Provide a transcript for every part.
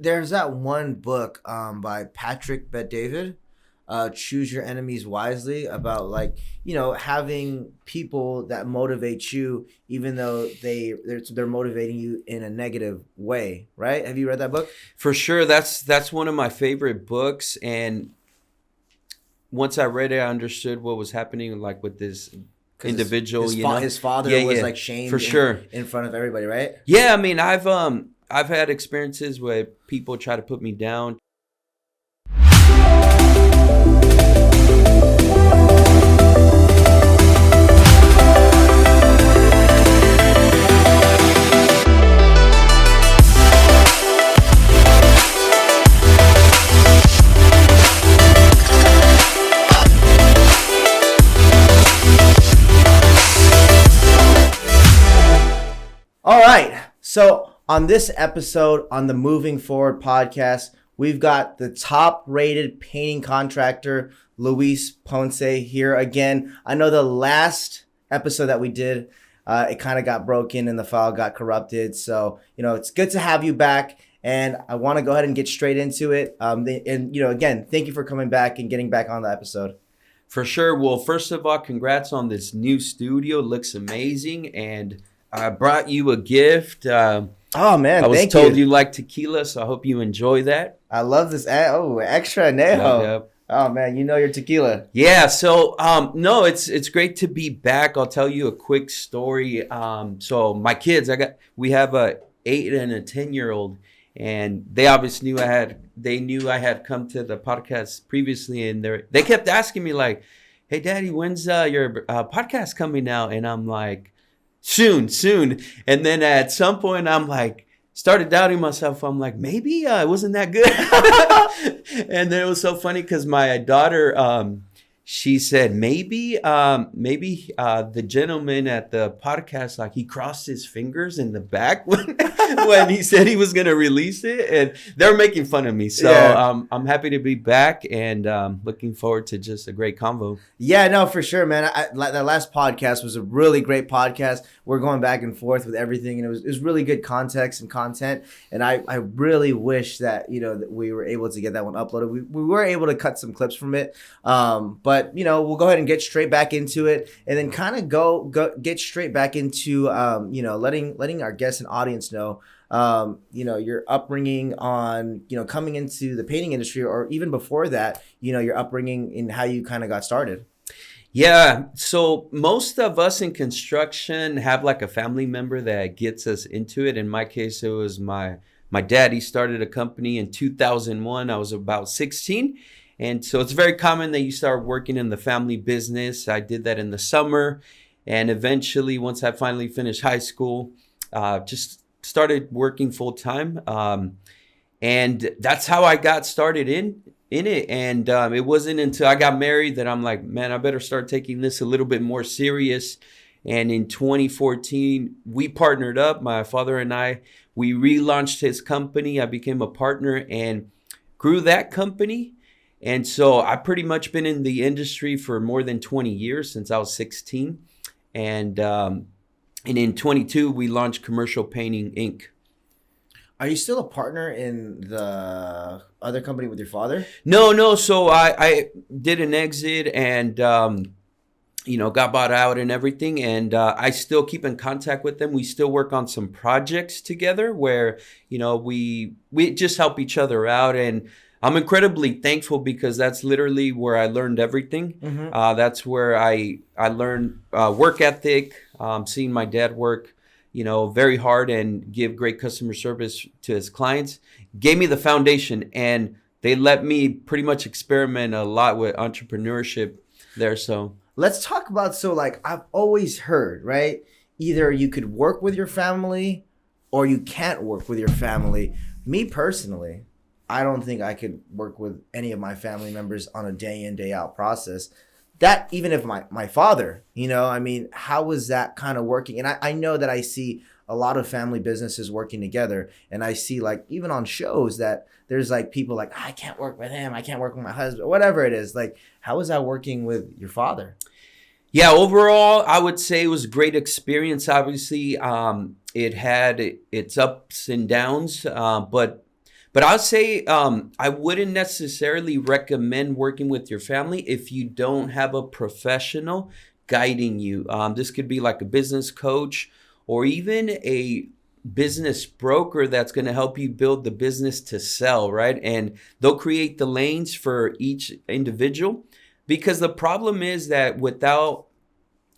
There's that one book by Patrick Bet David, Choose Your Enemies Wisely, about having people that motivate you even though they're motivating you in a negative way, right? Have you read that book? For sure, that's one of my favorite books. And once I read it, I understood what was happening, like with this individual. His father Yeah, was yeah, like shamed for sure. in front of everybody, right? Yeah, I mean, I've had experiences where people try to put me down. All right. So on this episode on the Moving Forward podcast, we've got the top rated painting contractor, Luis Ponce, here again. I know the last episode that we did, it kind of got broken and the file got corrupted. So, it's good to have you back. And I want to go ahead and get straight into it. Again, thank you for coming back and getting back on the episode. For sure. Well, first of all, congrats on this new studio. It looks amazing. And I brought you a gift. Oh, man, I was thank told you. you like tequila, so I hope you enjoy that. I love this. Oh, extra anejo. Yep. Oh, man, your tequila. Yeah, so no, it's great to be back. I'll tell you a quick story. So my kids, we have a 8 and a 10-year-old, and they obviously knew I had come to the podcast previously, and they kept asking me like, "Hey, Daddy, when's your podcast coming out?" And I'm like, soon. And then at some point I'm like, started doubting myself. I'm like, maybe it wasn't that good. And then it was so funny because my daughter, she said, maybe the gentleman at the podcast, like he crossed his fingers in the back when he said he was going to release it. And they're making fun of me. So Yeah. I'm happy to be back and looking forward to just a great convo. Yeah, no, for sure, man. That last podcast was a really great podcast. We're going back and forth with everything, and it was really good context and content. And I really wish that that we were able to get that one uploaded. We were able to cut some clips from it, but we'll go ahead and get straight back into it, and then kind of go get straight back into letting our guests and audience know your upbringing on, coming into the painting industry, or even before that, your upbringing in how you kind of got started. Yeah. So most of us in construction have like a family member that gets us into it. In my case, it was my dad. He started a company in 2001. I was about 16. And so it's very common that you start working in the family business. I did that in the summer. And eventually, once I finally finished high school, just started working full time. And that's how I got started in it. And it wasn't until I got married that I'm like, man, I better start taking this a little bit more serious. And in 2014, we partnered up, my father and I. We relaunched his company. I became a partner and grew that company. And so I've pretty much been in the industry for more than 20 years, since I was 16. And in 22, we launched Commercial Painting Inc. Are you still a partner in the other company with your father? No. So I did an exit and, got bought out and everything. And I still keep in contact with them. We still work on some projects together where, we just help each other out. And I'm incredibly thankful because that's literally where I learned everything. Mm-hmm. That's where I learned work ethic, seeing my dad work very hard and give great customer service to his clients, gave me the foundation, and they let me pretty much experiment a lot with entrepreneurship there. So Let's talk about, I've always heard, right? Either you could work with your family or you can't work with your family. Me personally, I don't think I could work with any of my family members on a day in, day out process. That even if my father, how is that kind of working? And I know that I see a lot of family businesses working together, and I see even on shows that there's people I can't work with him, I can't work with my husband, whatever it is. How is that working with your father? yeah, overall, I would say it was a great experience. Obviously, it had its ups and downs, but But I'll say I wouldn't necessarily recommend working with your family if you don't have a professional guiding you. This could be like a business coach or even a business broker that's going to help you build the business to sell, right? And they'll create the lanes for each individual, because the problem is that without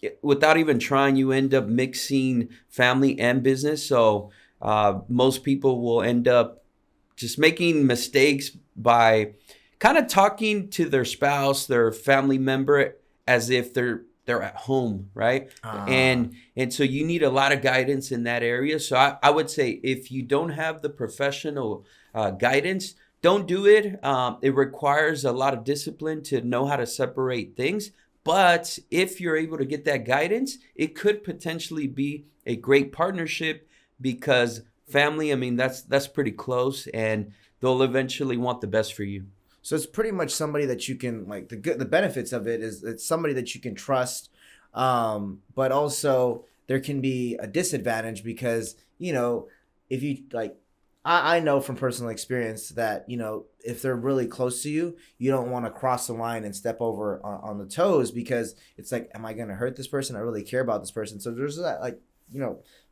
even trying, you end up mixing family and business. So most people will end up just making mistakes by kind of talking to their spouse, their family member, as if they're at home, right? And so you need a lot of guidance in that area. So I would say if you don't have the professional guidance, don't do it. It requires a lot of discipline to know how to separate things. But if you're able to get that guidance, it could potentially be a great partnership, because family, I mean, that's pretty close, and they'll eventually want the best for you. So it's pretty much somebody that you can like the benefits of it is it's somebody that you can trust, but also there can be a disadvantage because if you like, I know from personal experience that if they're really close to you, you don't want to cross the line and step over on the toes, because it's like, am I going to hurt this person? I really care about this person. So there's that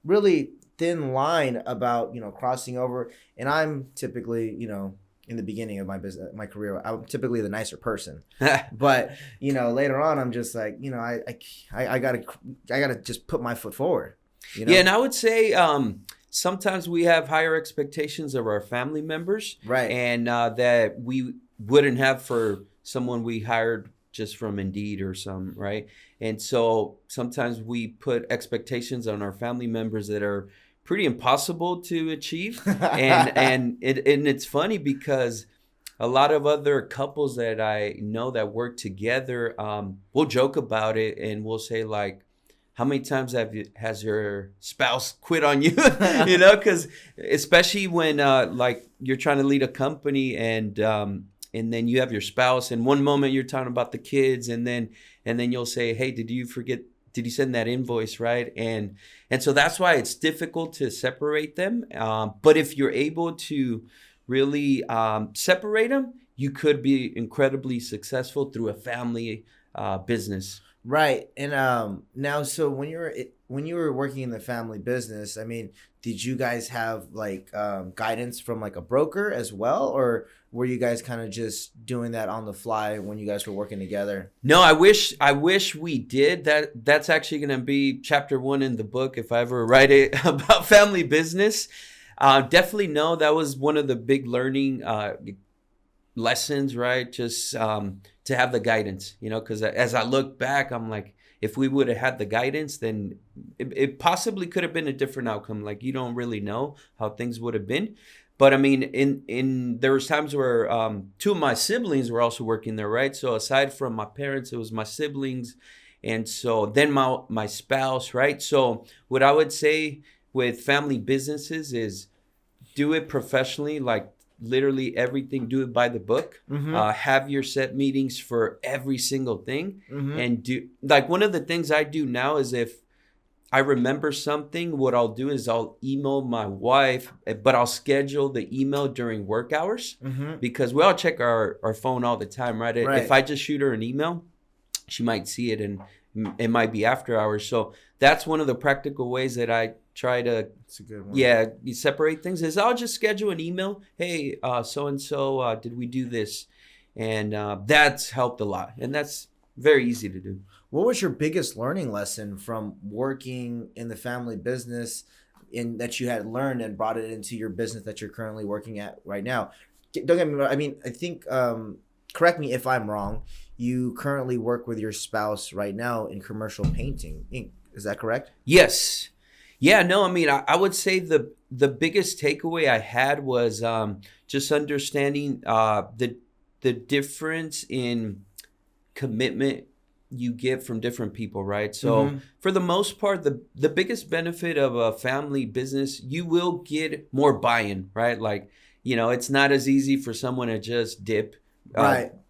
really thin line about crossing over. And I'm typically in the beginning of my career, I'm typically the nicer person, but later on, I'm just like I gotta just put my foot forward. Yeah, and I would say sometimes we have higher expectations of our family members, right? And that we wouldn't have for someone we hired just from Indeed or some, right? And so sometimes we put expectations on our family members that are pretty impossible to achieve. and it's funny because a lot of other couples that I know that work together, we'll joke about it and we'll say like, how many times has your spouse quit on you? Because especially when like you're trying to lead a company and then you have your spouse, and one moment you're talking about the kids, and then you'll say, hey, did you send that invoice, right? And so that's why it's difficult to separate them. But if you're able to really separate them, you could be incredibly successful through a family business. Right. And now, so when you were working in the family business, I mean, did you guys have like guidance from like a broker as well, or were you guys kind of just doing that on the fly when you guys were working together? No, I wish we did. That's actually going to be chapter 1 in the book if I ever write it about family business. Definitely no, that was one of the big learning lessons, right? Just to have the guidance, because as I look back, I'm like, if we would have had the guidance, then it possibly could have been a different outcome. Like, you don't really know how things would have been. But I mean, there was times where 2 of my siblings were also working there, right? So aside from my parents, it was my siblings, and so then my spouse, right? So what I would say with family businesses is do it professionally, like literally everything, do it by the book. Mm-hmm. Have your set meetings for every single thing. Mm-hmm. And do, like, one of the things I do now is if I remember something, what I'll do is I'll email my wife, but I'll schedule the email during work hours. Mm-hmm. Because we all check our phone all the time, right? Right. If I just shoot her an email, she might see it and it might be after hours. So that's one of the practical ways that I try to, That's a good one. you separate things, is I'll just schedule an email. Hey, so-and-so, did we do this? And that's helped a lot. And that's very easy to do. What was your biggest learning lesson from working in the family business that you had learned and brought it into your business that you're currently working at right now? Don't get me wrong. I mean, I think, correct me if I'm wrong, you currently work with your spouse right now in commercial painting. Is that correct? Yes. Yeah, no, I mean, I would say the biggest takeaway I had was just understanding the difference in commitment you get from different people, right? So for the most part, the biggest benefit of a family business, you will get more buy-in, right? Like, it's not as easy for someone to just dip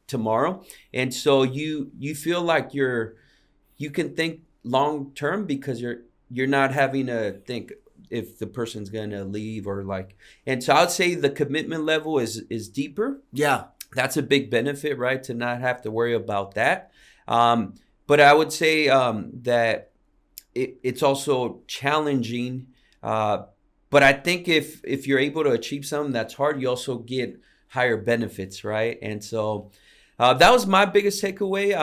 tomorrow. And so you feel like you can think long term because you're not having to think, if the person's gonna leave or like. And so I'd say the commitment level is deeper. Yeah. That's a big benefit, right? To not have to worry about that. But I would say that it's also challenging. But I think if you're able to achieve something that's hard, you also get higher benefits, right? And so that was my biggest takeaway.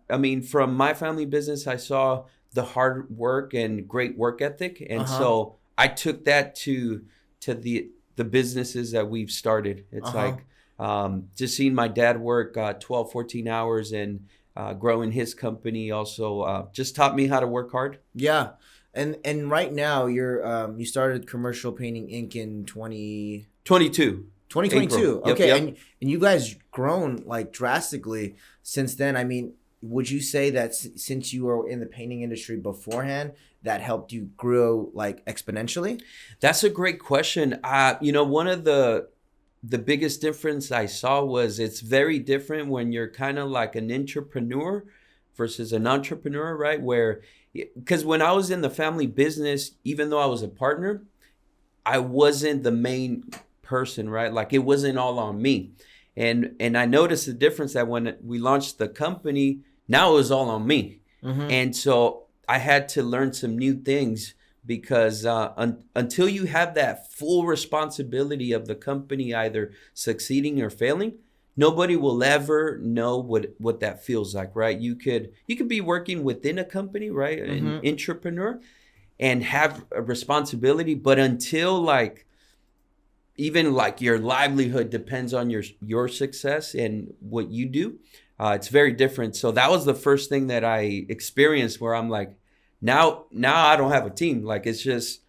I mean, from my family business, I saw the hard work and great work ethic, and so I took that to the businesses that we've started. It's like just seeing my dad work 12, 14 hours and growing his company also just taught me how to work hard. Yeah. And right now you started Commercial Painting Inc. in 2022. April. Okay. Yep. And you guys grown like drastically since then. I mean, would you say that since you were in the painting industry beforehand, that helped you grow like exponentially? That's a great question. One of the biggest difference I saw was it's very different when you're kind of like an entrepreneur versus an entrepreneur, right? Because when I was in the family business, even though I was a partner, I wasn't the main person, right? Like it wasn't all on me. And I noticed the difference that when we launched the company, now it was all on me. And so I had to learn some new things because until you have that full responsibility of the company either succeeding or failing, nobody will ever know what that feels like, right? You could be working within a company, right? An entrepreneur, and have a responsibility, but until like even like your livelihood depends on your success and what you do, it's very different. So that was the first thing that I experienced where I'm like, now I don't have a team. Like it's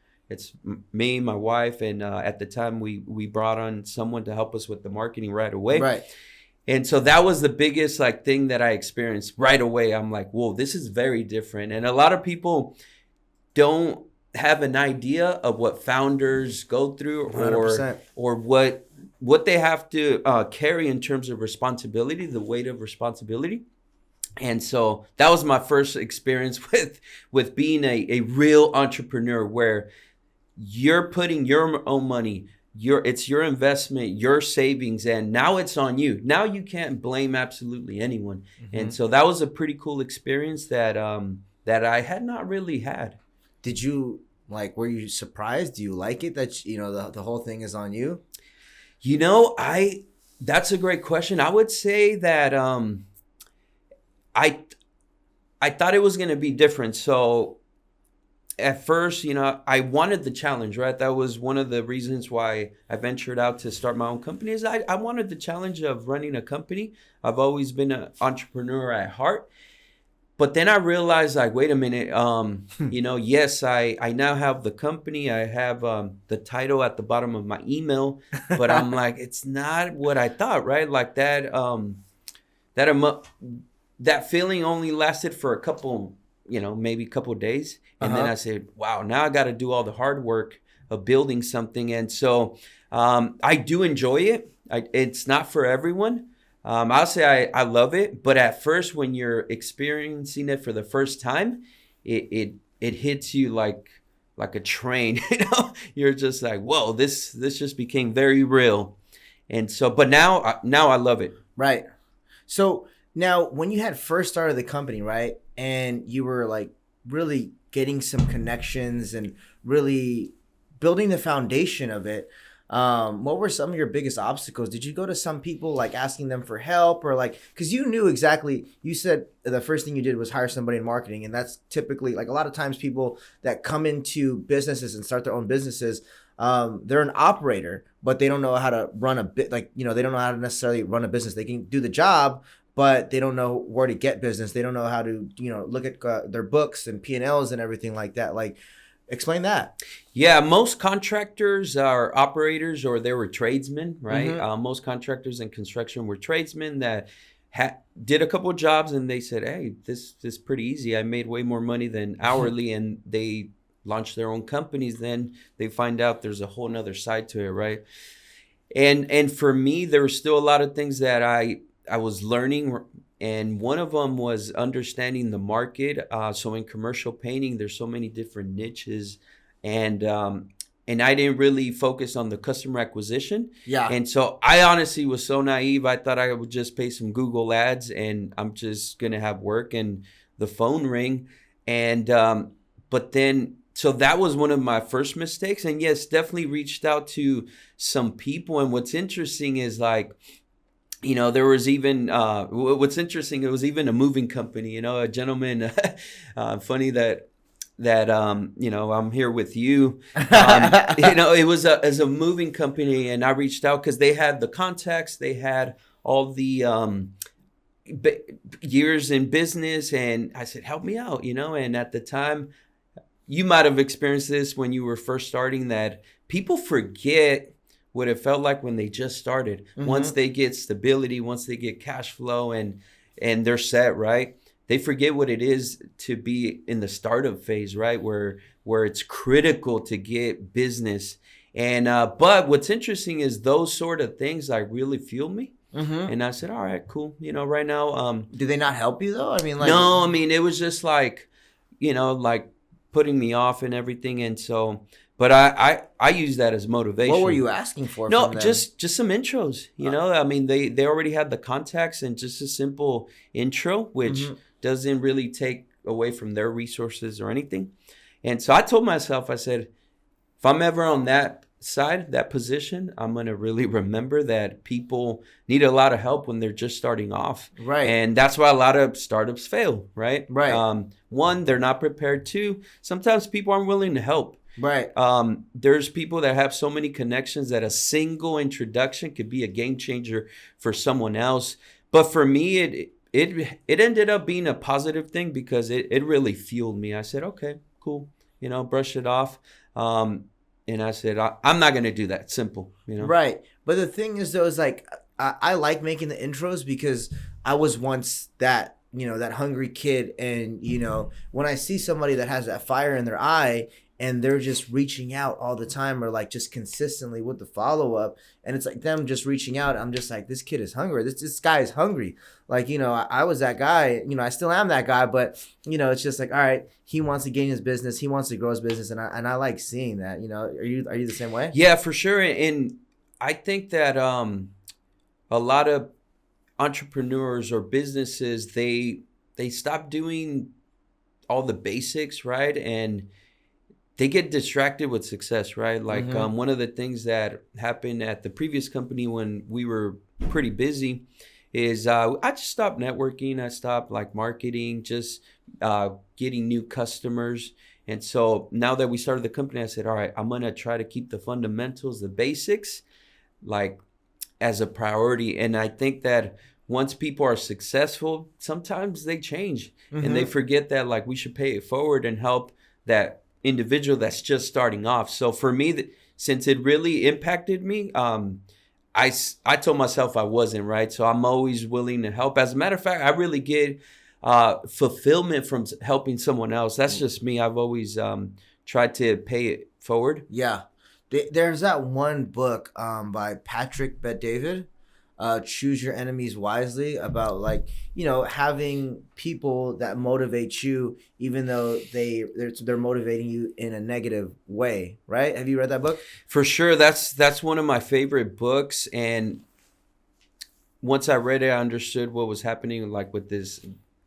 me, my wife, and at the time we brought on someone to help us with the marketing right away. Right. And so that was the biggest like thing that I experienced right away. I'm like, whoa, this is very different. And a lot of people don't have an idea of what founders go through 100%. or what they have to carry in terms of responsibility, the weight of responsibility. And so that was my first experience with being a real entrepreneur, where you're putting your own money, it's your investment, your savings, and now it's on you. Now you can't blame absolutely anyone. And so that was a pretty cool experience that I had not really had. Did you were you surprised? Do you like it that the whole thing is on you? That's a great question. I would say that I thought it was going to be different. So at first, I wanted the challenge, right? That was one of the reasons why I ventured out to start my own company. Is I wanted the challenge of running a company. I've always been an entrepreneur at heart. But then I realized, like, wait a minute, yes, I now have the company. I have the title at the bottom of my email, but I'm like, it's not what I thought, right? Like that feeling only lasted for a couple, maybe a couple of days. And then I said, wow, now I got to do all the hard work of building something. And so I do enjoy it. It's not for everyone. I'll say I love it, but at first when you're experiencing it for the first time, it hits you like a train. You're just like, whoa, this just became very real. And so, but now I love it. Right. So now when you had first started the company, right, and you were like really getting some connections and really building the foundation of it, what were some of your biggest obstacles? Did you go to some people like asking them for help, or because you knew exactly, you said the first thing you did was hire somebody in marketing, and that's typically like a lot of times people that come into businesses and start their own businesses, they're an operator, but they don't know how to run a bit, they don't know how to necessarily run a business. They can do the job, but they don't know where to get business. They don't know how to, look at their books and P&Ls and everything like that. Explain that. Yeah, most contractors are operators, or they were tradesmen, right? Most contractors in construction were tradesmen that did a couple of jobs, and they said, hey, this is pretty easy. I made way more money than hourly, and they launched their own companies. Then they find out there's a whole nother side to it, right? And for me, there were still a lot of things that I was learning. And one of them was understanding the market. So in commercial painting, there's so many different niches and I didn't really focus on the customer acquisition. Yeah. And so I honestly was so naive. I thought I would just pay some Google ads and I'm just going to have work and the phone ring. And, but then, so that was one of my first mistakes. And yes, definitely reached out to some people. And what's interesting is like, you know, there was even, what's interesting, it was even a moving company, you know, a gentleman, funny that you know, I'm here with you. You know, it was as a moving company, and I reached out because they had the contacts, they had all the years in business, and I said, help me out, you know. And at the time, you might have experienced this when you were first starting, that people forget what it felt like when they just started. Once they get stability, once they get cash flow, and they're set, right? They forget what it is to be in the startup phase, right? Where it's critical to get business. And but what's interesting is those sort of things like really fuel me. And I said, all right, cool. You know, right now, do they not help you though? I mean, like, no, I mean, it was just like, you know, like putting me off and everything. And so, but I use that as motivation. What were you asking for? No, from them? just some intros, you know. I mean, they already had the contacts, and just a simple intro, which doesn't really take away from their resources or anything. And so I told myself, I said, if I'm ever on that side, that position, I'm going to really remember that people need a lot of help when they're just starting off. Right. And that's why a lot of startups fail, right? Right. One, they're not prepared. Two, sometimes people aren't willing to help. Right. There's people that have so many connections that a single introduction could be a game changer for someone else. But for me, it ended up being a positive thing because it really fueled me. I said, okay, cool. You know, brush it off. And I said, I'm not going to do that. Simple, you know? Right. But the thing is, though, is like, I like making the intros because I was once that, you know, that hungry kid. And, you know, when I see somebody that has that fire in their eye and they're just reaching out all the time, or like just consistently with the follow up, and it's like them just reaching out, I'm just like, this kid is hungry. This guy is hungry. Like, you know, I was that guy, you know, I still am that guy, but, you know, it's just like, all right, he wants to gain his business, he wants to grow his business, and I like seeing that. You know, are you the same way? Yeah, for sure. And I think that a lot of entrepreneurs or businesses, they stop doing all the basics, right? And they get distracted with success, right? Like one of the things that happened at the previous company when we were pretty busy is I just stopped networking. I stopped like marketing, just getting new customers. And so now that we started the company, I said, all right, I'm going to try to keep the fundamentals, the basics, like as a priority. And I think that once people are successful, sometimes they change and they forget that like we should pay it forward and help that individual that's just starting off. So for me, since it really impacted me, I told myself I wasn't, right. So I'm always willing to help. As a matter of fact, I really get fulfillment from helping someone else. That's just me. I've always tried to pay it forward. Yeah. There's that one book by Patrick Bet-David, Choose Your Enemies Wisely, about like, you know, having people that motivate you even though they're motivating you in a negative way, right? Have you read that book? For sure. That's one of my favorite books. And once I read it, I understood what was happening like with this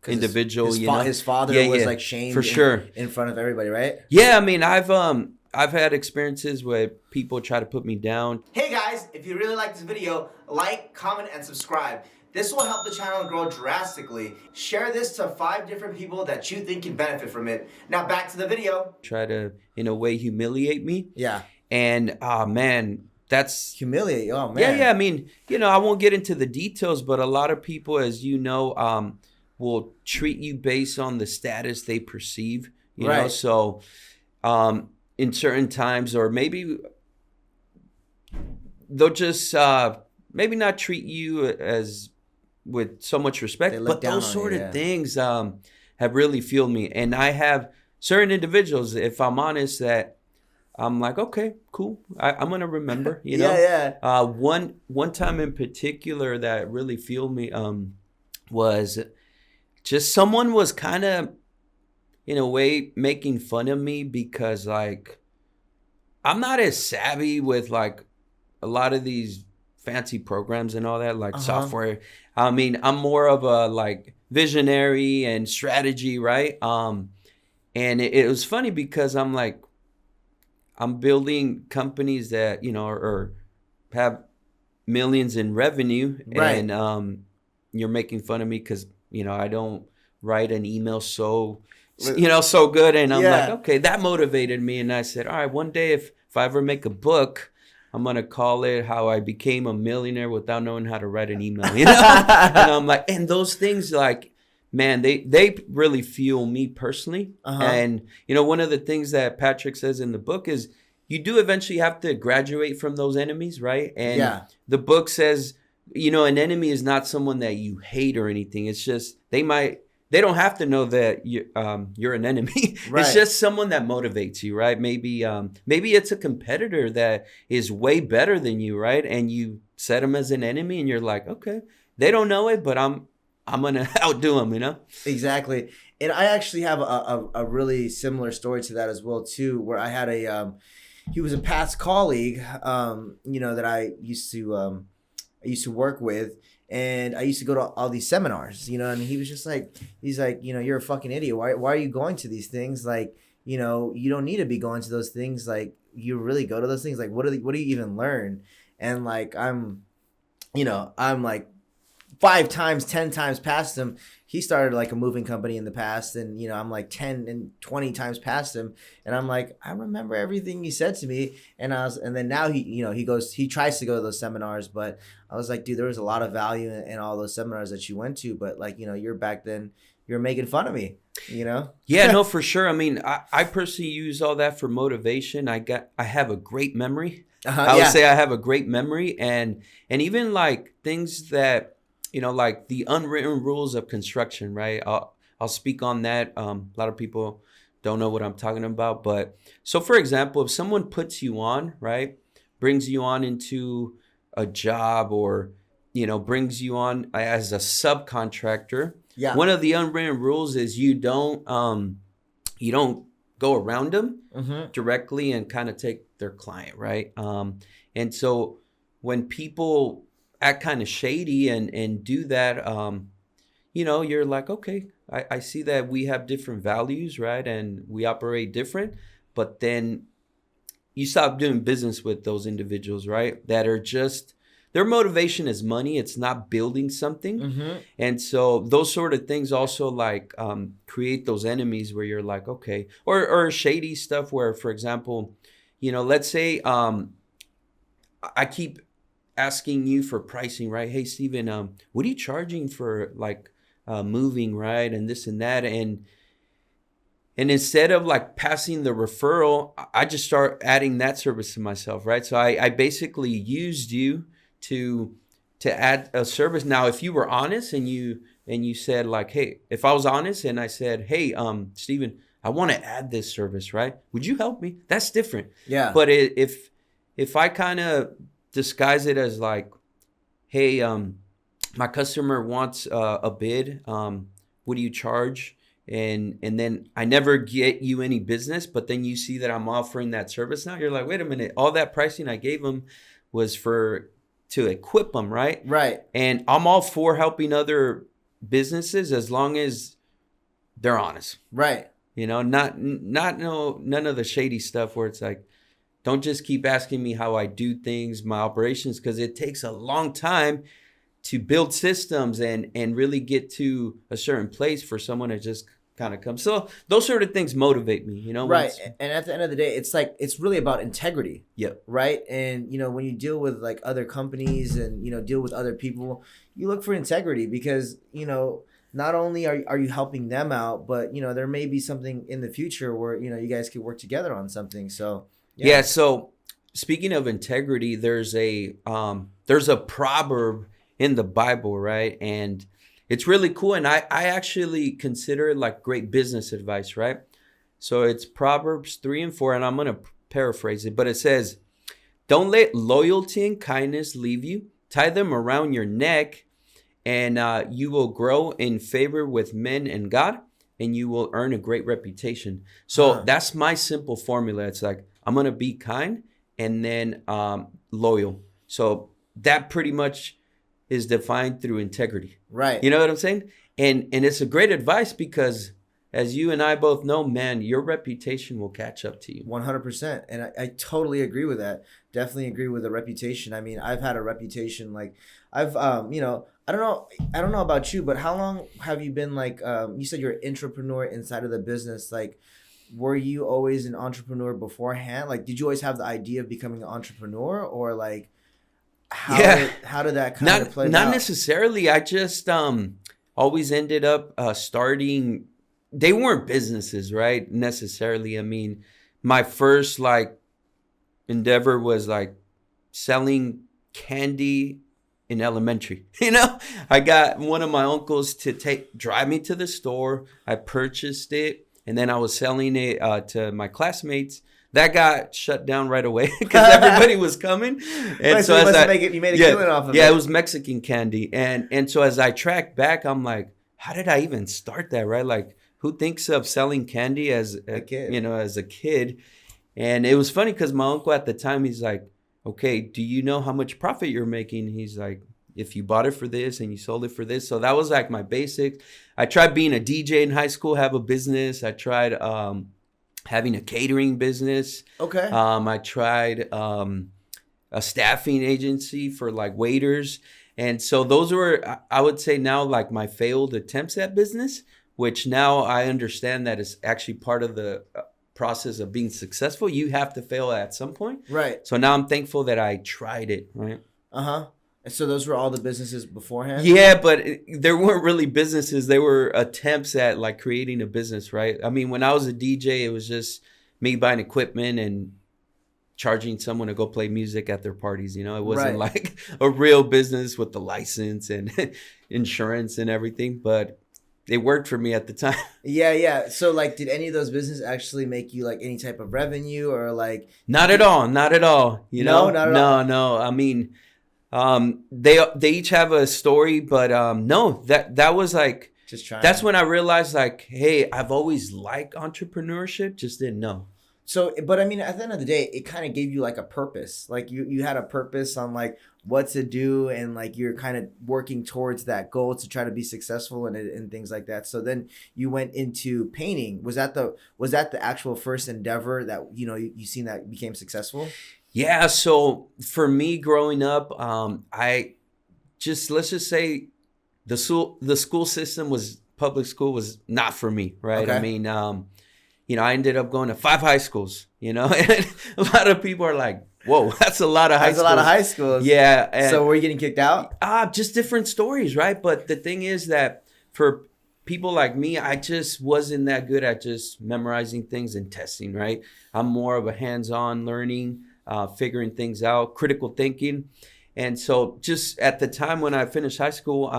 individual. His father was like shamed for sure in front of everybody, right? Yeah, I mean, I've had experiences where people try to put me down. Hey guys, if you really like this video, like, comment, and subscribe. This will help the channel grow drastically. Share this to 5 different people that you think can benefit from it. Now back to the video. Try to, in a way, humiliate me. Yeah. And, man, that's... Humiliate, oh man. Yeah, I mean, you know, I won't get into the details, but a lot of people, as you know, will treat you based on the status they perceive, you know? So, in certain times, or maybe they'll just maybe not treat you as with so much respect, but those sort of things have really fueled me. And I have certain individuals, if I'm honest, that I'm like, okay, cool, I'm gonna remember, you know. Yeah. One time in particular that really fueled me was just someone was kind of, in a way, making fun of me because like I'm not as savvy with like a lot of these fancy programs and all that, like software. I mean, I'm more of a like visionary and strategy, right? And it was funny because I'm like, I'm building companies that, you know, or have millions in revenue, Right. and you're making fun of me because, you know, I don't write an email so, you know, so good. And I'm like, Yeah. okay, that motivated me. And I said, all right, one day if I ever make a book, I'm gonna call it How I Became a Millionaire Without Knowing How to Write an Email, you know? And I'm like, and those things, like, man, they really fuel me personally. Uh-huh. And you know, one of the things that Patrick says in the book is you do eventually have to graduate from those enemies, right? And Yeah. the book says, you know, an enemy is not someone that you hate or anything. It's just they don't have to know that you're an enemy. It's Right. just someone that motivates you, right? Maybe it's a competitor that is way better than you, right? And you set them as an enemy, and you're like, okay, they don't know it, but I'm gonna outdo them, you know? Exactly. And I actually have a really similar story to that as well too, where I had he was a past colleague, that I used to work with, and I used to go to all these seminars, and he was just like, he's like, you're a fucking idiot. Why are you going to these things? Like, you don't need to be going to those things. Like, you really go to those things. Like, what do you even learn? And like, I'm like 5 times, 10 times past him. He started like a moving company in the past, and I'm like 10 and 20 times past him, and I'm like, I remember everything he said to me, and then now he tries to go to those seminars, but I was like, dude, there was a lot of value in all those seminars that you went to, but like, you're back then, you're making fun of me, Yeah, no, for sure. I mean, I personally use all that for motivation. I have a great memory. I would Yeah. say I have a great memory, and even like things that, like the unwritten rules of construction, right? I'll speak on that. A lot of people don't know what I'm talking about, but so for example, if someone puts you on, right, brings you on into a job, or brings you on as a subcontractor, Yeah. one of the unwritten rules is you don't go around them Mm-hmm. directly and kind of take their client, right? And so when people act kind of shady and do that, you're like, okay, I see that we have different values, right? And we operate different, but then you stop doing business with those individuals, right? That are just, their motivation is money. It's not building something. Mm-hmm. And so those sort of things also like create those enemies where you're like, okay, or shady stuff where, for example, let's say I keep asking you for pricing, right? Hey, Steven, what are you charging for like moving, right? And this and that. And instead of like passing the referral, I just start adding that service to myself, right? So I basically used you to add a service. Now, if you were honest and you said like, hey, if I was honest and I said, hey, Steven, I want to add this service, right? Would you help me? That's different. Yeah. But if I kind of disguise it as like, hey, my customer wants a bid. What do you charge? And then I never get you any business, but then you see that I'm offering that service now. You're like, wait a minute, all that pricing I gave them was to equip them, right? Right. And I'm all for helping other businesses as long as they're honest. Right. Not no none of the shady stuff where it's like, don't just keep asking me how I do things, my operations, because it takes a long time to build systems and really get to a certain place for someone to just kind of come. So those sort of things motivate me, Right. And at the end of the day, it's like, it's really about integrity. Yep. Right. And, when you deal with like other companies and, deal with other people, you look for integrity because, not only are you helping them out, but, there may be something in the future where, you guys could work together on something. So, yeah. So speaking of integrity, there's a proverb in the Bible, right? And it's really cool. And I actually consider it like great business advice, right? So it's Proverbs 3 and 4, and I'm going to paraphrase it, but it says, don't let loyalty and kindness leave you. Tie them around your neck, and you will grow in favor with men and God, and you will earn a great reputation. So that's my simple formula. It's like, I'm going to be kind, and then loyal. So that pretty much is defined through integrity. Right. You know what I'm saying? And it's a great advice because as you and I both know, man, your reputation will catch up to you. 100%. And I totally agree with that. Definitely agree with the reputation. I mean, I've had a reputation like I've, I don't know about you, but how long have you been like, you said you're an entrepreneur inside of the business. Like, were you always an entrepreneur beforehand? Like, did you always have the idea of becoming an entrepreneur, or like, how did that kind of play out? Not necessarily. I just always ended up starting. They weren't businesses, right? Necessarily. I mean, my first like endeavor was like selling candy in elementary. You know, I got one of my uncles to drive me to the store. I purchased it, and then I was selling it to my classmates. That got shut down right away because everybody was coming. And Right, so you made a killing off of it. Yeah, it was Mexican candy. And so as I track back, I'm like, how did I even start that, right? Like, who thinks of selling candy as a kid? You know, as a kid? And it was funny because my uncle at the time, he's like, okay, do you know how much profit you're making? He's like, if you bought it for this and you sold it for this. So that was like my basics. I tried being a DJ in high school, have a business. I tried having a catering business. Okay. I tried a staffing agency for like waiters. And so those were, I would say now, like my failed attempts at business, which now I understand that is actually part of the process of being successful. You have to fail at some point. Right. So now I'm thankful that I tried it, right? Uh-huh. And so those were all the businesses beforehand? Yeah, but there weren't really businesses. They were attempts at like creating a business, right? I mean, when I was a DJ, it was just me buying equipment and charging someone to go play music at their parties. You know, it wasn't like a real business with the license and insurance and everything, but it worked for me at the time. Yeah. So like, did any of those businesses actually make you like any type of revenue or like? Not at all. You know, not at all. No. I mean, they each have a story, but no, that was like, just trying. That's when I realized like, hey, I've always liked entrepreneurship, just didn't know. So, but I mean, at the end of the day, it kind of gave you like a purpose. Like you had a purpose on like what to do, and like you're kind of working towards that goal to try to be successful and things like that. So then you went into painting. Was that the actual first endeavor that you seen that became successful? Yeah. So for me growing up, let's just say the school system public school was not for me, right? Okay. I mean, I ended up going to 5 high schools, and a lot of people are like, whoa, that's a lot of high schools. That's a lot of high schools. Yeah. So were you getting kicked out? Just different stories, right? But the thing is that for people like me, I just wasn't that good at just memorizing things and testing, right? I'm more of a hands-on learning, figuring things out, critical thinking. And so just at the time when I finished high school,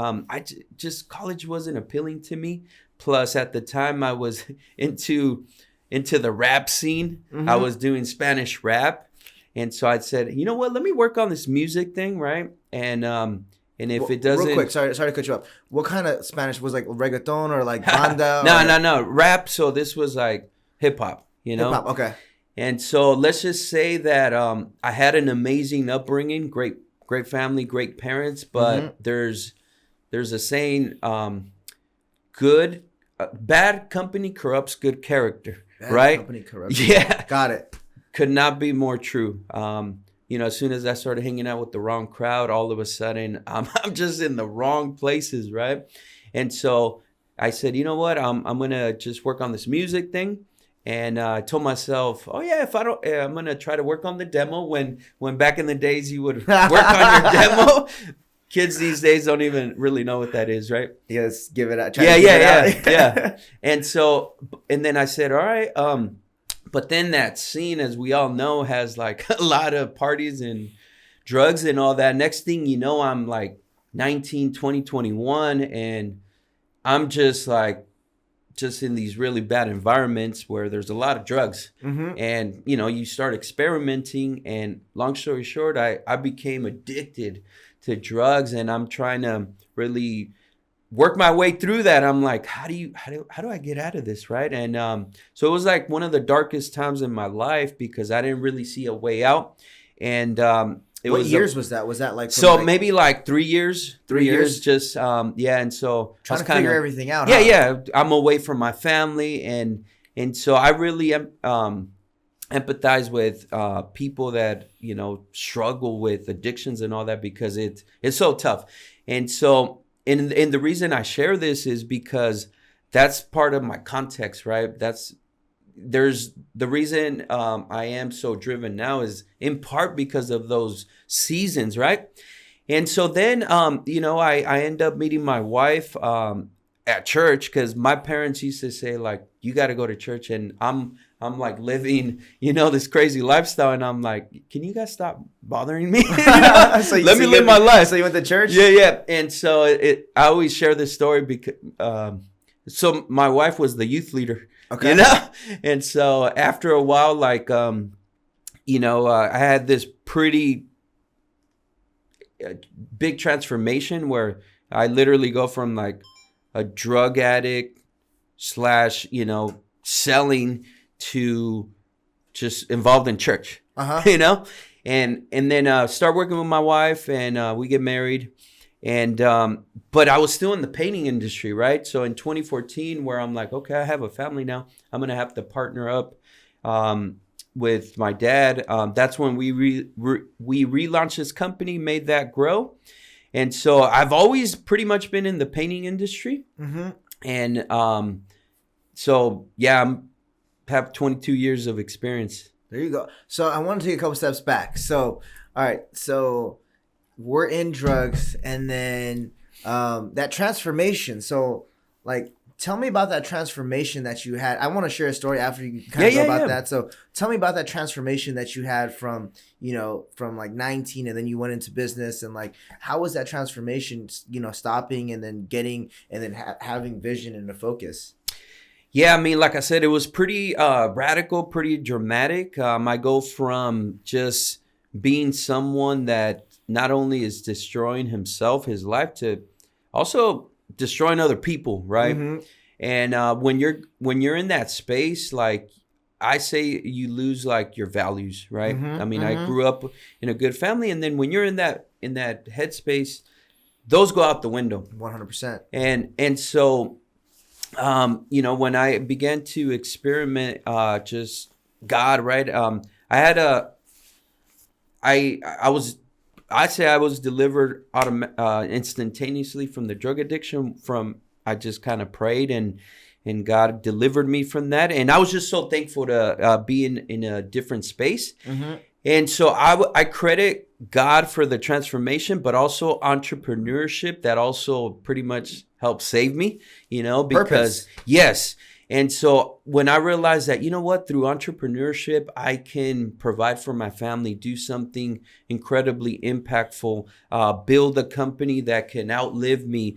college wasn't appealing to me. Plus, at the time, I was into the rap scene. Mm-hmm. I was doing Spanish rap. And so I said, you know what, let me work on this music thing, right? And if it doesn't... Real quick, sorry to cut you up. What kind of Spanish was like reggaeton or like banda? No. Rap, so this was like hip-hop, Hip-hop, okay. And so let's just say that I had an amazing upbringing, great family, great parents, but there's a saying, bad company corrupts good character, right? Company corrupts. Yeah. Got it. Could not be more true. As soon as I started hanging out with the wrong crowd, all of a sudden I'm just in the wrong places, right? And so I said, you know what? I'm gonna just work on this music thing. And I told myself, oh yeah, if I don't, I'm gonna try to work on the demo. When back in the days you would work on your demo. Kids these days don't even really know what that is, right? Yes, give it out. Yeah. And then I said, all right. But then that scene, as we all know, has like a lot of parties and drugs and all that. Next thing you know, I'm like 19, 20, 21, and I'm just in these really bad environments where there's a lot of drugs. Mm-hmm. And, you start experimenting. And long story short, I became addicted to drugs, and I'm trying to really work my way through that. I'm like, how do I get out of this, right? And so it was like one of the darkest times in my life because I didn't really see a way out. And what years was that? Was that like so maybe like 3 years? 3 years, just yeah. And so trying to figure everything out. Yeah, yeah. I'm away from my family, and so I really empathize with people that struggle with addictions and all that because it's so tough. And so. And the reason I share this is because that's part of my context, right? There's the reason I am so driven now is in part because of those seasons, right? And so then, I end up meeting my wife at church because my parents used to say like, you got to go to church. And I'm like living, this crazy lifestyle. And I'm like, can you guys stop bothering me? Let me live my life. So you went to church? Yeah, yeah. And so I always share this story because, so my wife was the youth leader, okay. And so after a while, like, I had this pretty big transformation where I literally go from like a drug addict / selling to just involved in church, and then start working with my wife and we get married. And but I was still in the painting industry, right? So in 2014, where I'm like, okay, I have a family now. I'm going to have to partner up with my dad. That's when we relaunched this company, made that grow. And so I've always pretty much been in the painting industry. Mm-hmm. And so, yeah, I have 22 years of experience. There you go. So I want to take a couple steps back. So, all right. So we're in drugs and then that transformation. So, like, tell me about that transformation that you had. I want to share a story after you kind of go about that. So tell me about that transformation that you had from like 19 and then you went into business, and like, how was that transformation, stopping and then getting and then having vision and a focus? Yeah, I mean, like I said, it was pretty radical, pretty dramatic. I go from just being someone that not only is destroying himself, his life, to also destroying other people, right? Mm-hmm. And when you're in that space, like I say, you lose like your values, right? Mm-hmm. I mean, Mm-hmm. I grew up in a good family, and then when you're in that headspace, those go out the window. 100%. And so. When I began to experiment, just God, right? I was delivered instantaneously from the drug addiction. I just kind of prayed and God delivered me from that. And I was just so thankful to be in a different space. Mm-hmm. And so I credit God for the transformation, but also entrepreneurship that also pretty much helped save me, because Purpose. Yes. And so when I realized that, through entrepreneurship, I can provide for my family, do something incredibly impactful, build a company that can outlive me,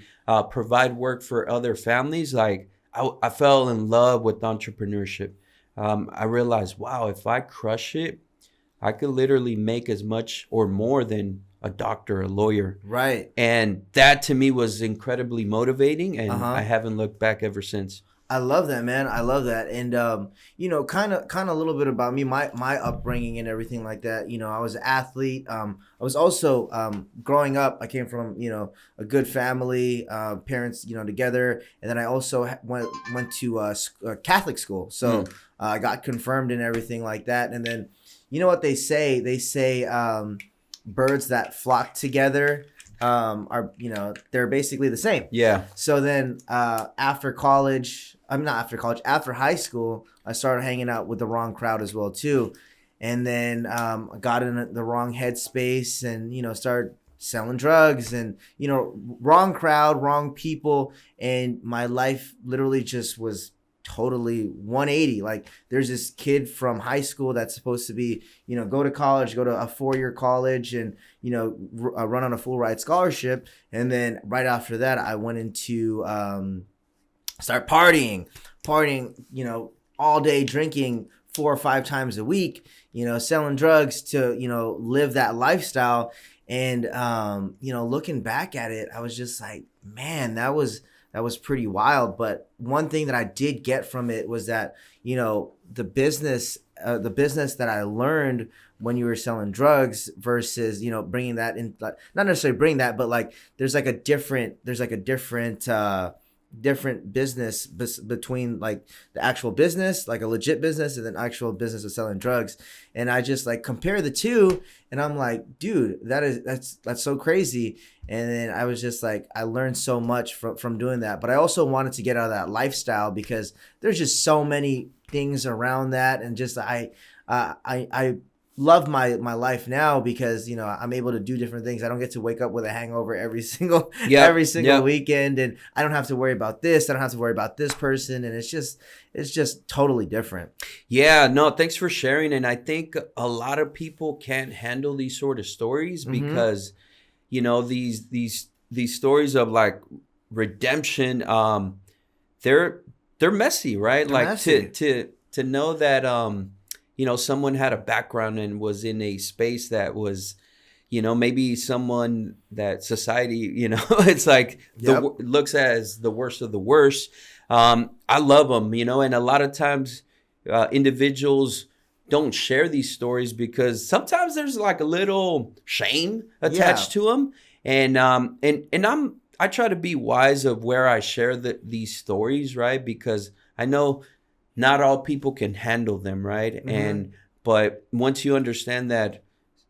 provide work for other families. Like I fell in love with entrepreneurship. I realized, wow, if I crush it, I could literally make as much or more than a doctor, a lawyer. Right. And that to me was incredibly motivating, and I haven't looked back ever since. I love that, man. I love that. And, kind of a little bit about me, my upbringing and everything like that. I was an athlete. I was also, growing up, I came from, a good family, parents, together. And then I also went to Catholic school. So I got confirmed and everything like that. And then, you know what they say? They say birds that flock together are, they're basically the same. Yeah. So then after high school, I started hanging out with the wrong crowd as well too. And then got in the wrong headspace and, started selling drugs and, wrong crowd, wrong people. And my life literally just was totally 180. Like, there's this kid from high school that's supposed to be, go to college, go to a 4-year college and, run on a full ride scholarship. And then right after that, I went into start partying, all day, drinking 4 or 5 times a week, selling drugs to, live that lifestyle. And looking back at it, I was just like, man, that was pretty wild. But one thing that I did get from it was that, the business that I learned when you were selling drugs versus, bringing that in, like, not necessarily bring that, but like there's like a different business between like the actual business, like a legit business, and then actual business of selling drugs. And I just like compare the two, and I'm like, dude, that's so crazy. And then I was just like, I learned so much from doing that. But I also wanted to get out of that lifestyle because there's just so many things around that, and just I love my life now because I'm able to do different things. I don't get to wake up with a hangover every single weekend, and I don't have to worry about this. I don't have to worry about this person, and it's just totally different. Yeah, no, thanks for sharing. And I think a lot of people can't handle these sort of stories because, these stories of like redemption, they're messy, right? They're like messy. to know that someone had a background and was in a space that was, maybe someone that society, it's like Yep. looks as the worst of the worst. I love them, and a lot of times individuals don't share these stories because sometimes there's like a little shame attached to them. I try to be wise of where I share these stories, right? Because I know not all people can handle them, right? But once you understand that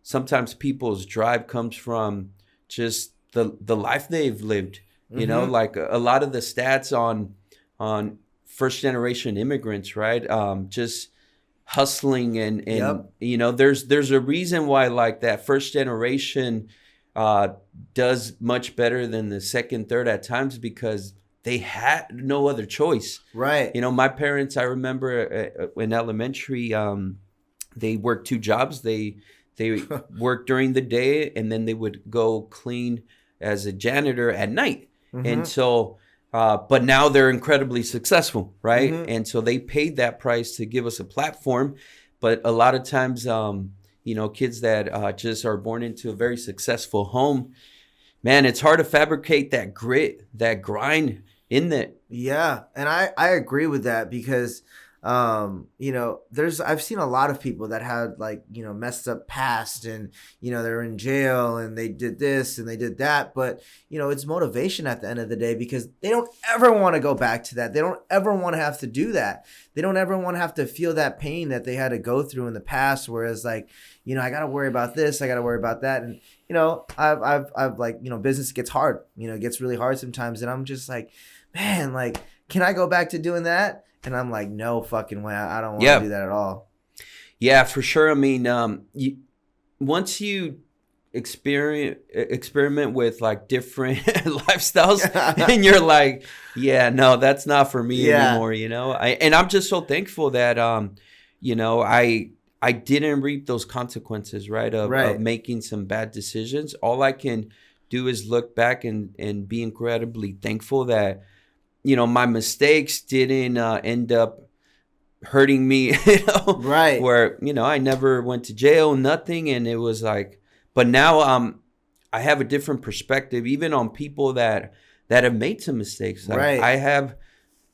sometimes people's drive comes from just the life they've lived, like a lot of the stats on first generation immigrants, right? Just hustling and Yep. there's a reason why like that first generation does much better than the second, third at times because they had no other choice. Right. My parents, I remember in elementary, they worked two jobs. They worked during the day and then they would go clean as a janitor at night. And so, but now they're incredibly successful, right? And so they paid that price to give us a platform. But a lot of times, kids that just are born into a very successful home, man, it's hard to fabricate that grit, that grind in that. Yeah, and I agree with that because I've seen a lot of people that had like, messed up past, and, they're in jail and they did this and they did that. But, it's motivation at the end of the day because they don't ever want to go back to that. They don't ever want to have to do that. They don't ever want to have to feel that pain that they had to go through in the past. Whereas like, I got to worry about this. I got to worry about that. And, I've like, business gets hard, it gets really hard sometimes. And I'm just like, man, like, can I go back to doing that? And I'm like, no fucking way. I don't want to do that at all. Yeah, for sure. I mean, once you experiment with like different lifestyles and you're like, yeah, no, that's not for me anymore, and I'm just so thankful that, I didn't reap those consequences, right? Of making some bad decisions. All I can do is look back and be incredibly thankful that, my mistakes didn't end up hurting me, Right. where, I never went to jail, nothing. And it was like, but now I have a different perspective, even on people that have made some mistakes. Like, Right. I have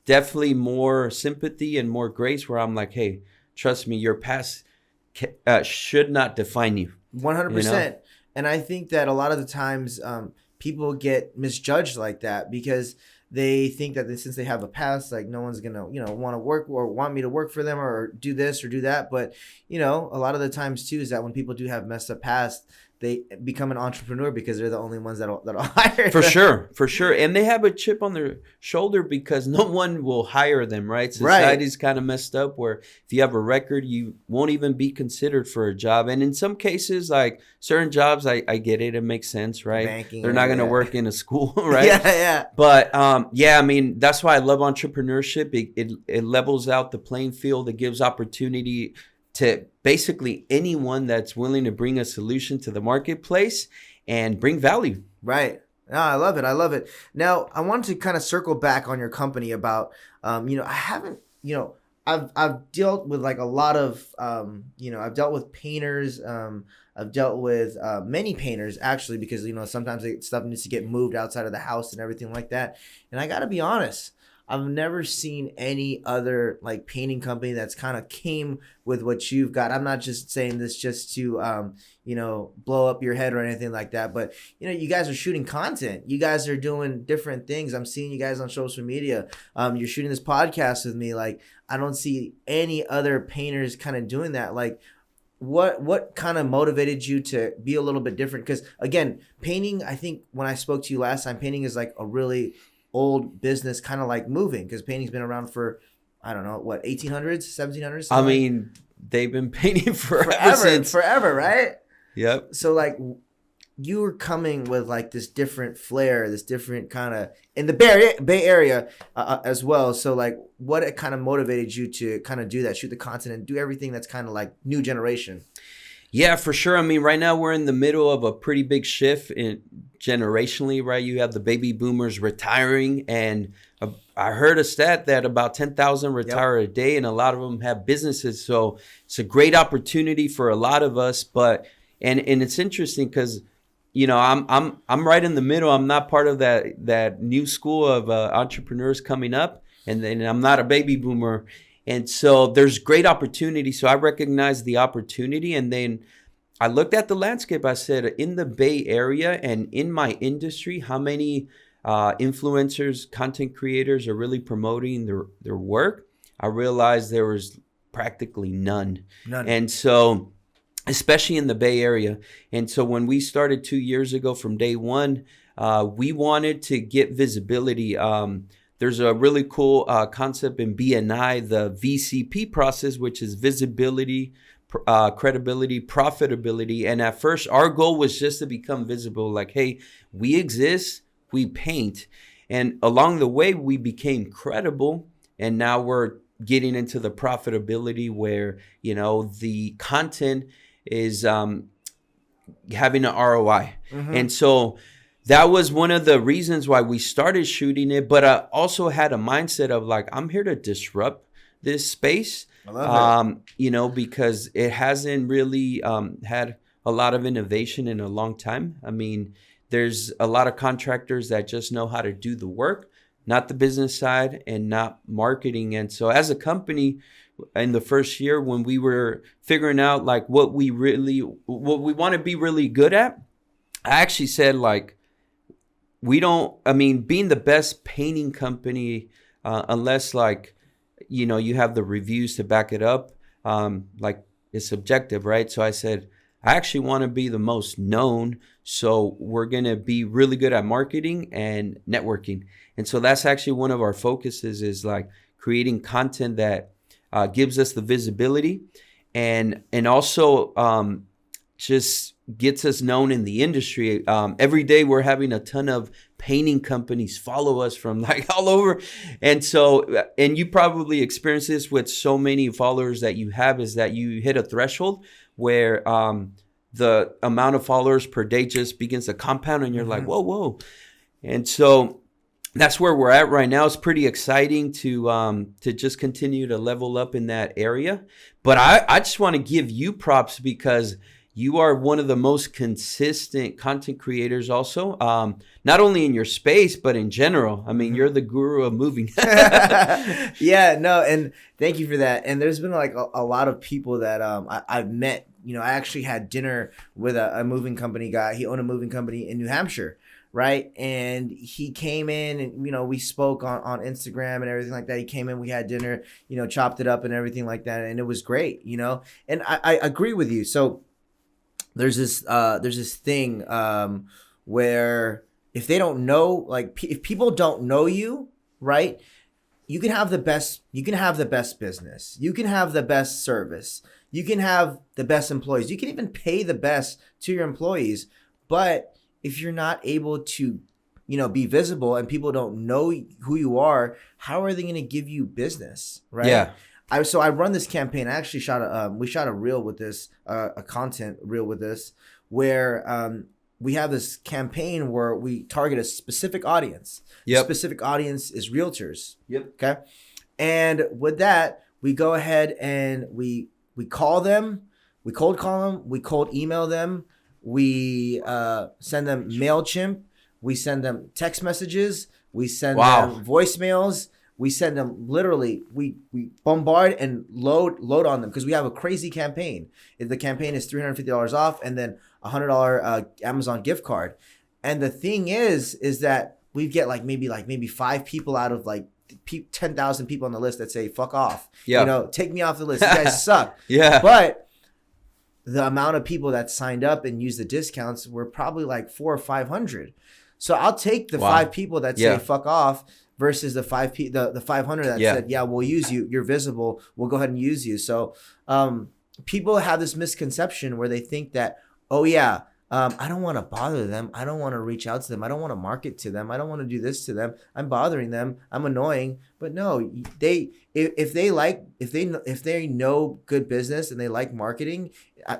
definitely more sympathy and more grace where I'm like, hey, trust me, your past should not define you. 100%. And I think that a lot of the times people get misjudged like that because they think that since they have a past, like no one's gonna, want to work or want me to work for them or do this or do that. But, a lot of the times too is that when people do have messed up past, they become an entrepreneur because they're the only ones that'll hire For them. sure. And they have a chip on their shoulder because no one will hire them, right? Society's kind of messed up where if you have a record, you won't even be considered for a job. And in some cases, like certain jobs, I get it. It makes sense, right? Banking, they're not going to work in a school, right? Yeah. But I mean, that's why I love entrepreneurship. It levels out the playing field. It gives opportunity to basically anyone that's willing to bring a solution to the marketplace and bring value. Right. No, I love it. I love it. Now, I wanted to kind of circle back on your company about, I haven't, I've dealt with like a lot of, I've dealt with painters. I've dealt with many painters actually, because sometimes stuff needs to get moved outside of the house and everything like that. And I gotta be honest, I've never seen any other like painting company that's kind of came with what you've got. I'm not just saying this just to blow up your head or anything like that, but you guys are shooting content. You guys are doing different things. I'm seeing you guys on social media. You're shooting this podcast with me. Like, I don't see any other painters kind of doing that. Like, what kind of motivated you to be a little bit different? Because again, painting, I think when I spoke to you last time, painting is like a really old business, kind of like moving, because painting's been around for, I don't know, what, 1800s, 1700s? I mean, they've been painting forever, right? Yep. So like, you were coming with like this different flair, this different kind of, in the Bay Area as well. So like, what it kind of motivated you to kind of do that, shoot the content and do everything that's kind of like new generation? Yeah, for sure. I mean, right now we're in the middle of a pretty big shift in generationally, right? You have the baby boomers retiring, and I heard a stat that about 10,000 retire a day, and a lot of them have businesses. So it's a great opportunity for a lot of us. But and it's interesting because I'm right in the middle. I'm not part of that new school of entrepreneurs coming up, and then I'm not a baby boomer. And so there's great opportunity. So I recognized the opportunity, and then I looked at the landscape. I said, in the Bay Area and in my industry, how many influencers, content creators are really promoting their work? I realized there was practically none. And so, especially in the Bay Area. And so when we started 2 years ago, from day one, we wanted to get visibility. There's a really cool concept in BNI, the VCP process, which is visibility, credibility, profitability. And at first, our goal was just to become visible. Like, hey, we exist, we paint. And along the way, we became credible. And now we're getting into the profitability where, the content is having an ROI. Mm-hmm. And so that was one of the reasons why we started shooting it. But I also had a mindset of like, I'm here to disrupt this space. I love it. Because it hasn't really had a lot of innovation in a long time. I mean, there's a lot of contractors that just know how to do the work, not the business side and not marketing. And so as a company, in the first year when we were figuring out like what we want to be really good at, I actually said like, being the best painting company, unless like, you have the reviews to back it up, like it's subjective, right? So I said, I actually want to be the most known. So we're going to be really good at marketing and networking. And so that's actually one of our focuses, is like creating content that gives us the visibility and also just gets us known in the industry. Every day we're having a ton of painting companies follow us from like all over. And so, and you probably experience this with so many followers that you have, is that you hit a threshold where the amount of followers per day just begins to compound, and you're like, whoa. And so that's where we're at right now. It's pretty exciting to just continue to level up in that area. But I just want to give you props, because you are one of the most consistent content creators also, not only in your space, but in general. I mean, you're the guru of moving. Yeah, no, and thank you for that. And there's been like a lot of people that I've met. I actually had dinner with a moving company guy. He owned a moving company in New Hampshire, right? And he came in and, we spoke on Instagram and everything like that. He came in, we had dinner, chopped it up and everything like that. And it was great, and I agree with you. So there's this thing where if they don't know, like if people don't know you, right? You can have the best business. You can have the best service. You can have the best employees. You can even pay the best to your employees. But if you're not able to, be visible and people don't know who you are, how are they going to give you business, right? Yeah. So I run this campaign. I actually we shot a reel with this, a content reel with this, where we have this campaign where we target a specific audience. Yep. The specific audience is realtors. Yep. Okay. And with that, we go ahead and we call them. We cold call them. We cold email them. We send them MailChimp. We send them text messages. We send them voicemails. We send them literally. We bombard and load on them because we have a crazy campaign. The campaign is $350 off and then $100 Amazon gift card. And the thing is that we get maybe 5 people out of 10,000 people on the list that say fuck off. Yeah. Take me off the list. You guys suck. Yeah. But the amount of people that signed up and used the discounts were probably 400 or 500. So I'll take the 5 people that say fuck off versus the 500 that said, yeah, we'll use you. You're visible. We'll go ahead and use you. So people have this misconception where they think that, oh yeah, I don't want to bother them. I don't want to reach out to them. I don't want to market to them. I don't want to do this to them. I'm bothering them. I'm annoying. But no, if they know good business and they like marketing,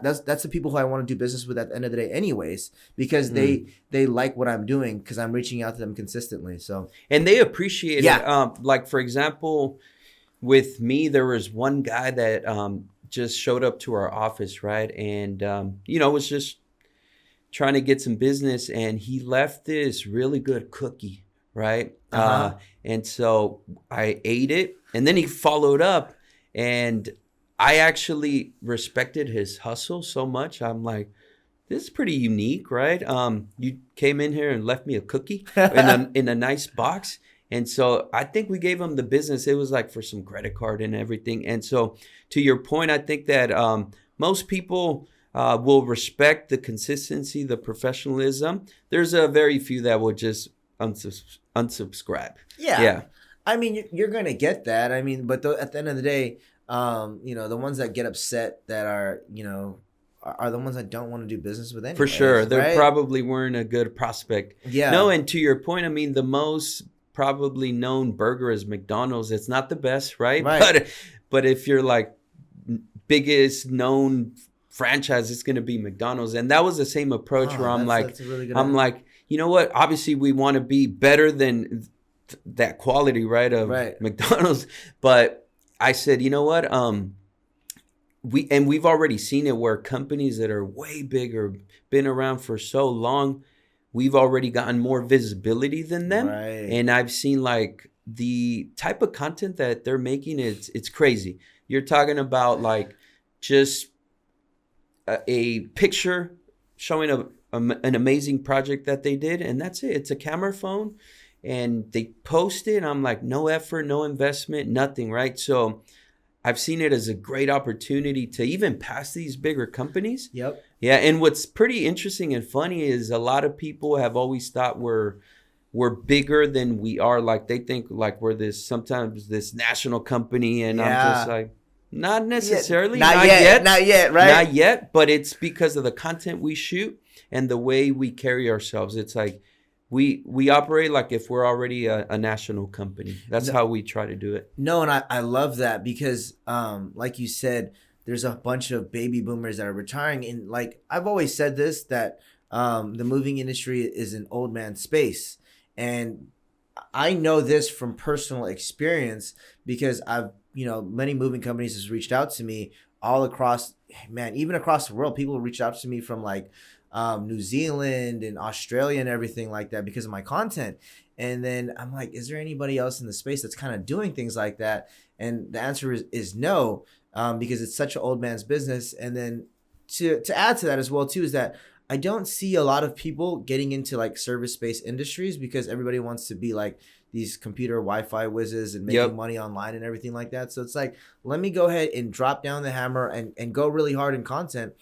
that's the people who I want to do business with at the end of the day anyways, because they like what I'm doing because I'm reaching out to them consistently. So and they appreciate it. Like for example, with me, there was one guy that just showed up to our office, right? And was just trying to get some business, and he left this really good cookie, right? And so I ate it, and then he followed up, and I actually respected his hustle so much. I'm like, this is pretty unique, right? You came in here and left me a cookie in a nice box. And so I think we gave him the business. It was for some credit card and everything. And so to your point, I think that most people will respect the consistency, the professionalism. There's a very few that will just unsubscribe. Yeah. I mean, you're going to get that. I mean, but at the end of the day, the ones that get upset that are the ones that don't want to do business with anyone. For sure. They right? probably weren't a good prospect. Yeah. No, and to your point, I mean, the most probably known burger is McDonald's. It's not the best, right? But if you're biggest known franchise, it's going to be McDonald's. And that was the same approach where I'm like, you know what? Obviously, we want to be better than that quality, right, of McDonald's. But I said, you know what? We've already seen it where companies that are way bigger, been around for so long, we've already gotten more visibility than them. Right. And I've seen the type of content that they're making, it's crazy. You're talking about just a picture showing an amazing project that they did, and that's it. It's a camera phone, and they post it. I'm like, no effort, no investment, nothing, right? So I've seen it as a great opportunity to even pass these bigger companies. Yep. Yeah, and what's pretty interesting and funny is a lot of people have always thought we're bigger than we are. They think we're sometimes this national company, and I'm just not necessarily. Not yet, right? Not yet, but it's because of the content we shoot and the way we carry ourselves. It's we operate if we're already a national company. That's how we try to do it. No, and I love that because, like you said, there's a bunch of baby boomers that are retiring. And I've always said this, that the moving industry is an old man space. And I know this from personal experience because many moving companies has reached out to me all across, even across the world. People reached out to me from New Zealand and Australia and everything like that because of my content. And then I'm like, is there anybody else in the space that's kind of doing things like that? And the answer is no, because it's such an old man's business. And then to add to that as well too, is that I don't see a lot of people getting into service-based industries because everybody wants to be these computer Wi-Fi whizzes and making money online and everything like that. So it's let me go ahead and drop down the hammer and go really hard in content.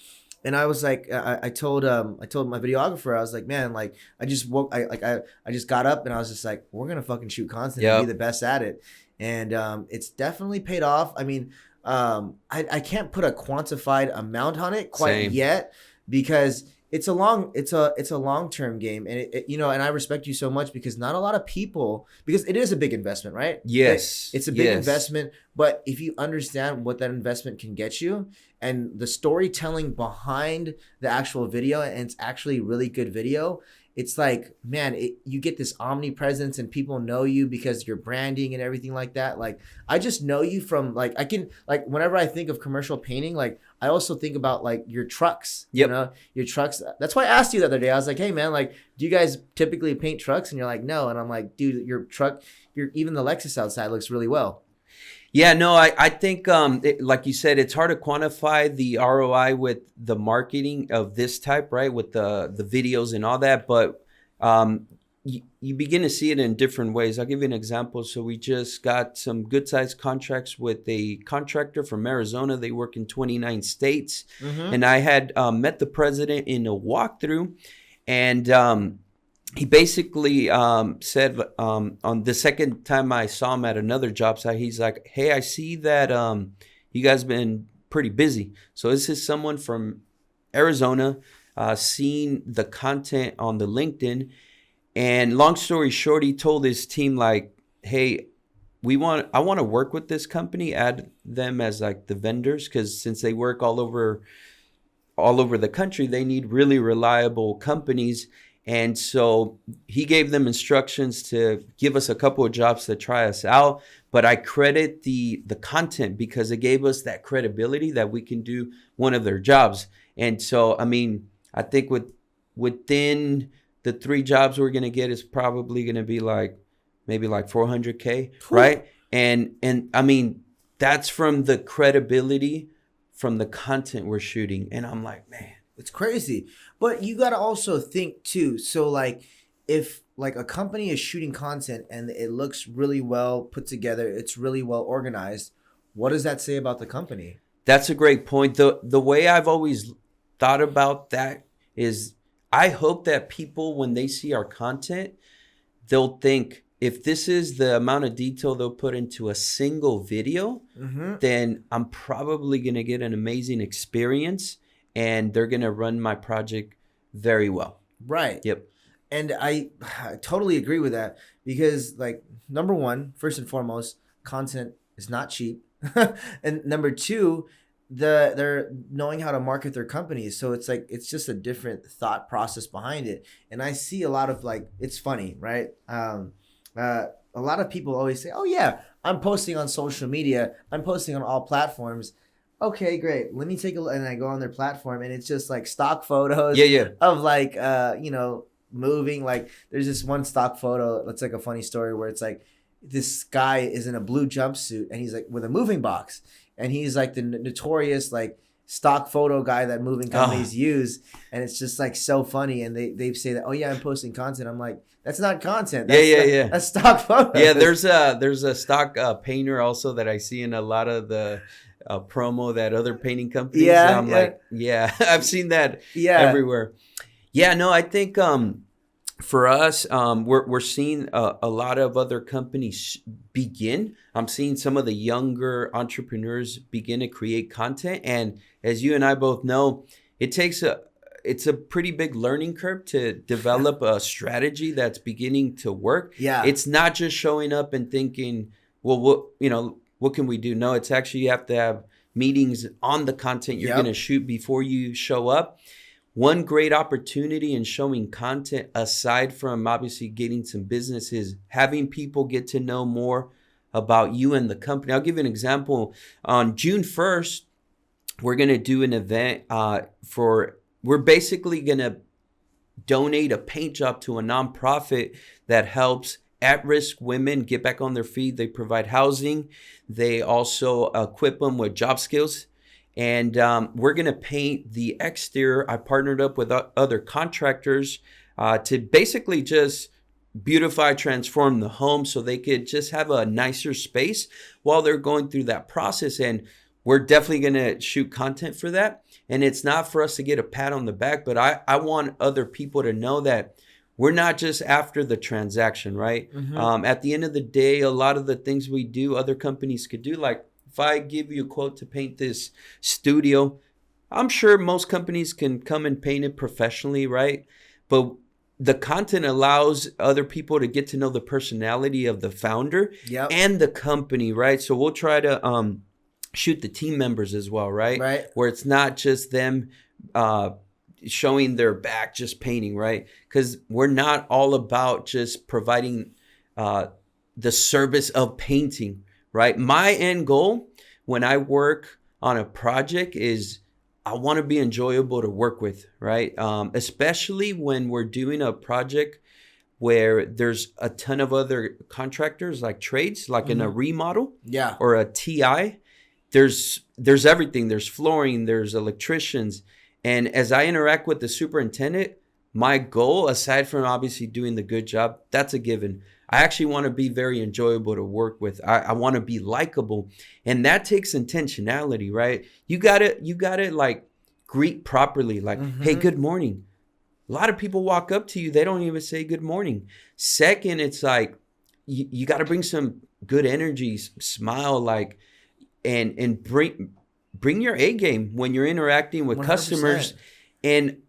And I was I told my videographer, I was like, man, I just woke, I just got up and I was just we're gonna fucking shoot content and be the best at it. And it's definitely paid off. I mean, I can't put a quantified amount on it quite yet because it's a long-term game. And and I respect you so much because not a lot of people, because it is a big investment, right? Yes. It's a big investment, but if you understand what that investment can get you and the storytelling behind the actual video, and it's actually really good video, it's like, man, you get this omnipresence and people know you because your branding and everything like that. Like, I just know you from like, I can, like, whenever I think of commercial painting, like, I also think about like your trucks, you know, your trucks. That's why I asked you the other day. I was like, hey man, like, do you guys typically paint trucks? And you're like, no. And I'm like, dude, your truck, even the Lexus outside looks really well. Yeah, no, I think, like you said, it's hard to quantify the ROI with the marketing of this type, right? With the videos and all that. But you begin to see it in different ways. I'll give you an example. So we just got some good sized contracts with a contractor from Arizona. They work in 29 states. Mm-hmm. And I had met the president in a walkthrough, and he basically said on the second time I saw him at another job site, he's like, hey, I see that you guys been pretty busy. So this is someone from Arizona seeing the content on the LinkedIn. And long story short, he told his team, like, hey, I want to work with this company, add them as like the vendors, because since they work all over the country, they need really reliable companies. And so he gave them instructions to give us a couple of jobs to try us out. But I credit the content because it gave us that credibility that we can do one of their jobs. And so, I mean, I think within the 3 jobs we're going to get is probably going to be like maybe like $400K, right? And I mean, that's from the credibility from the content we're shooting. And I'm like, man. It's crazy. But you got to also think too. So like if like a company is shooting content and it looks really well put together, it's really well organized, what does that say about the company? That's a great point. The way I've always thought about that is I hope that people, when they see our content, they'll think, if this is the amount of detail they'll put into a single video, mm-hmm. then I'm probably going to get an amazing experience. And they're going to run my project very well. Right. Yep. And I totally agree with that because, like, number one, first and foremost, content is not cheap. And number two, they're knowing how to market their companies. So it's like, it's just a different thought process behind it. And I see a lot of like, it's funny, right? A lot of people always say, oh yeah, I'm posting on social media. I'm posting on all platforms. Okay, great. Let me take a look. And I go on their platform and it's just like stock photos of like, moving. Like there's this one stock photo. It's like a funny story where it's like this guy is in a blue jumpsuit and he's like with a moving box. And he's like the notorious like stock photo guy that moving companies use. And it's just like so funny. And they say that, oh yeah, I'm posting content. I'm like, that's not content. That's That's stock photos. Yeah, there's a stock painter also that I see in a lot of the promo that other painting companies. Yeah, I'm like, I've seen that everywhere. Yeah, no, I think for us, we're seeing a lot of other companies begin. I'm seeing some of the younger entrepreneurs begin to create content, and as you and I both know, it's a pretty big learning curve to develop a strategy that's beginning to work. Yeah, it's not just showing up and thinking, well, what can we do? No, it's actually you have to have meetings on the content you're going to shoot before you show up. One great opportunity in showing content, aside from obviously getting some business, is having people get to know more about you and the company. I'll give you an example. On June 1st, we're going to do an event we're basically going to donate a paint job to a nonprofit that helps at-risk women get back on their feet. They provide housing. They also equip them with job skills. And we're going to paint the exterior. I partnered up with other contractors to basically just beautify, transform the home so they could just have a nicer space while they're going through that process. And we're definitely going to shoot content for that. And it's not for us to get a pat on the back, but I want other people to know that we're not just after the transaction, right? Mm-hmm. At the end of the day, a lot of the things we do, other companies could do. Like if I give you a quote to paint this studio, I'm sure most companies can come and paint it professionally, right? But the content allows other people to get to know the personality of the founder and the company, right? So we'll try to shoot the team members as well, right? Right. Where it's not just them showing their back, just painting, right? Because we're not all about just providing the service of painting, right? My end goal when I work on a project is I want to be enjoyable to work with, right? Especially when we're doing a project where there's a ton of other contractors, like trades, like in a remodel or a TI. There's everything. There's flooring, there's electricians. And as I interact with the superintendent, my goal, aside from obviously doing the good job, that's a given. I actually want to be very enjoyable to work with. I want to be likable. And that takes intentionality, right? You gotta like greet properly, like, hey, good morning. A lot of people walk up to you, they don't even say good morning. Second, it's like you got to bring some good energy, smile, like, and bring your A game when you're interacting with 100%. Customers. And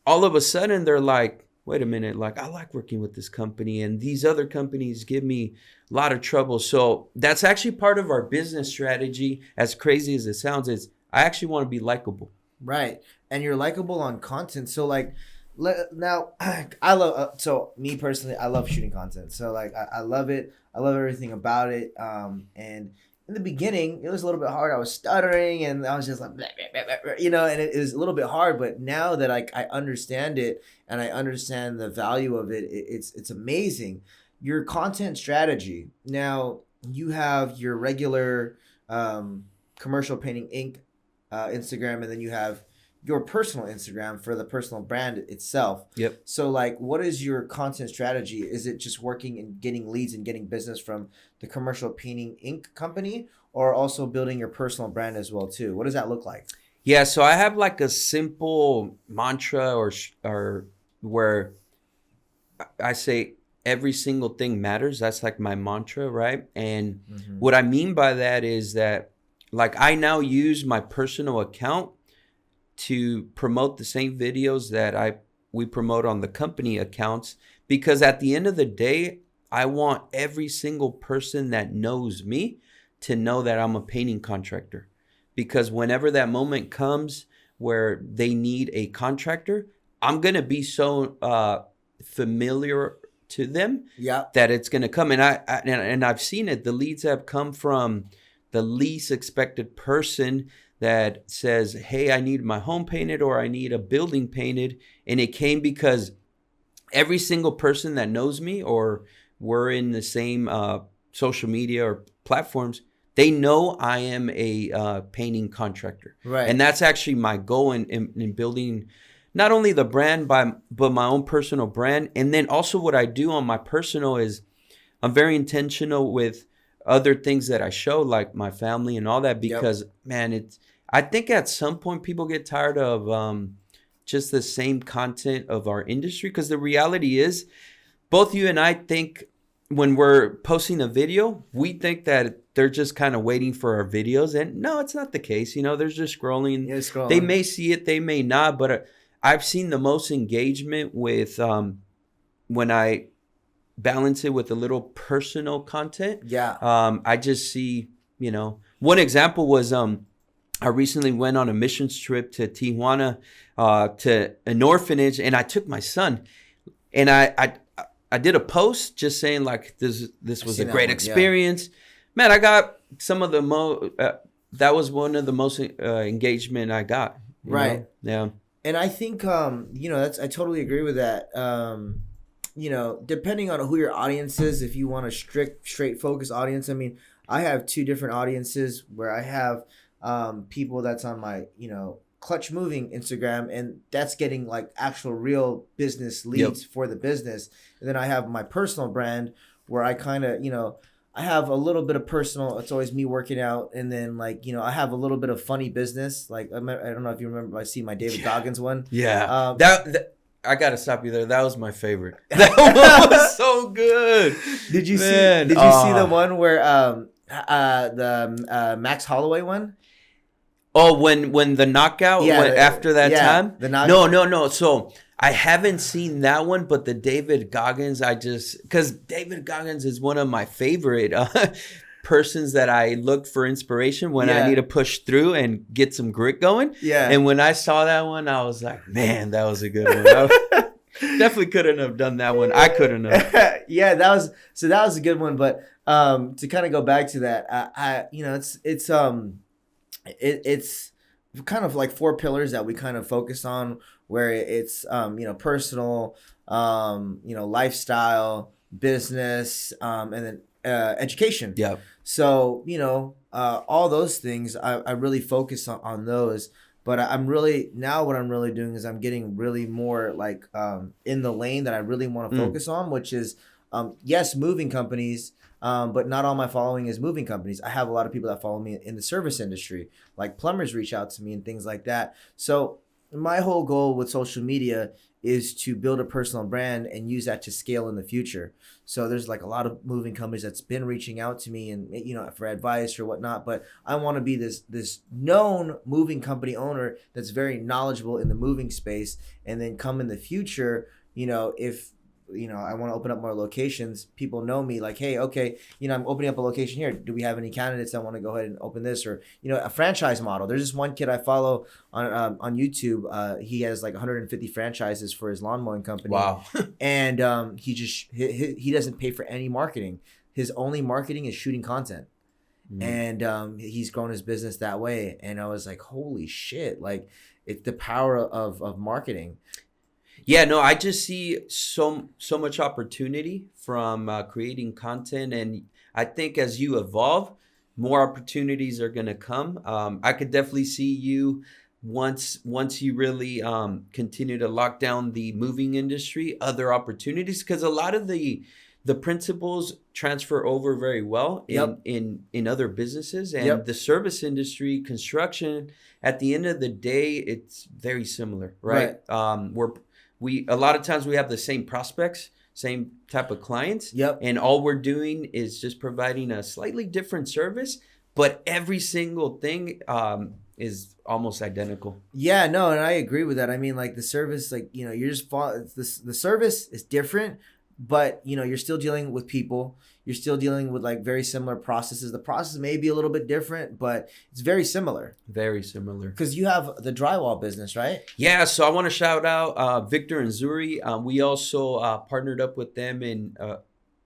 all of a sudden they're like, wait a minute, like, I like working with this company, and these other companies give me a lot of trouble. So that's actually part of our business strategy. As crazy as it sounds, is I actually want to be likable. Right. And you're likable on content. So like, now I love, so me personally, I love shooting content. So like, I love it. I love everything about it. And in the beginning, it was a little bit hard. I was stuttering and I was just like, blah, blah, blah, blah, you know, and it was a little bit hard. But now that I understand it and I understand the value of it, it's amazing. Your content strategy. Now you have your regular commercial painting Inc. Instagram, and then you have your personal Instagram for the personal brand itself. Yep. So like, what is your content strategy? Is it just working and getting leads and getting business from the Commercial Painting Inc. company, or also building your personal brand as well too? What does that look like? Yeah, so I have like a simple mantra or where I say every single thing matters. That's like my mantra, right? And what I mean by that is that, like, I now use my personal account to promote the same videos that we promote on the company accounts, because at the end of the day, I want every single person that knows me to know that I'm a painting contractor. Because whenever that moment comes where they need a contractor, I'm going to be so familiar to them that it's going to come. And I've seen it. The leads have come from the least expected person that says, hey, I need my home painted, or I need a building painted. And it came because every single person that knows me, or we're in the same social media or platforms, they know I am a painting contractor. Right. And that's actually my goal in building not only the brand, but my own personal brand. And then also what I do on my personal is I'm very intentional with other things that I show, like my family and all that, because man, I think at some point people get tired of just the same content of our industry. Because the reality is, both you and I think when we're posting a video, we think that they're just kind of waiting for our videos. And no, it's not the case. You know, they're just scrolling. Yeah, scrolling. They may see it, they may not. But I've seen the most engagement with when I balance it with a little personal content. I just see, you know, one example was I recently went on a missions trip to Tijuana to an orphanage, and I took my son, and I did a post just saying like this was a great experience. Man, I got some of the that was one of the most engagement I got. Right. Know? Yeah. And I think you know, I totally agree with that. You know, depending on who your audience is, if you want a straight focus audience, I mean, I have two different audiences where I have people that's on my, you know, Clutch Moving Instagram, and that's getting like actual real business leads for the business. And then I have my personal brand where I kind of, you know, I have a little bit of personal, it's always me working out. And then like, you know, I have a little bit of funny business. Like, I don't know if you remember, I see my David Goggins one. Yeah. That I gotta stop you there. That was my favorite. That one was so good. Did you see the one where the Max Holloway one? Oh, when the knockout after that time? The knockout. No. So I haven't seen that one, but the David Goggins, because David Goggins is one of my favorite persons that I look for inspiration when I Yeah. need to push through and get some grit going. Yeah. And when I saw that one, I was like, man, that was a good one. I definitely couldn't have done that one. I couldn't have. Yeah, that was a good one. But to kind of go back to that, it's kind of like four pillars that we kind of focus on, where it's personal, lifestyle, business, and then education. Yeah. So all those things, I really focus on those. But I'm really, now what I'm really doing is I'm getting really more like in the lane that I really want to focus on, which is yes, moving companies. But not all my following is moving companies. I have a lot of people that follow me in the service industry, like plumbers reach out to me and things like that. So my whole goal with social media is to build a personal brand and use that to scale in the future. So there's like a lot of moving companies that's been reaching out to me and for advice or whatnot. But I want to be this known moving company owner that's very knowledgeable in the moving space, and then come in the future, if I want to open up more locations, people know me like, hey, okay, I'm opening up a location here. Do we have any candidates that want to go ahead and open this? Or, a franchise model. There's this one kid I follow on YouTube. He has like 150 franchises for his lawn mowing company. Wow. And he doesn't pay for any marketing. His only marketing is shooting content. And he's grown his business that way. And I was like, holy shit, like it's the power of marketing. Yeah, no, I just see so much opportunity from creating content, and I think as you evolve, more opportunities are going to come. I could definitely see you once you really continue to lock down the moving industry, other opportunities, because a lot of the principles transfer over very well in other businesses, and the service industry, construction. At the end of the day, it's very similar, right? A lot of times we have the same prospects, same type of clients. And all we're doing is just providing a slightly different service, but every single thing is almost identical. Yeah, no, and I agree with that. I mean, like the service, like, you're just the service is different, but you're still dealing with people. You're still dealing with like very similar processes. The process may be a little bit different, but it's very similar. Very similar. Because you have the drywall business, right? Yeah, so I want to shout out Victor and Zuri. We also partnered up with them in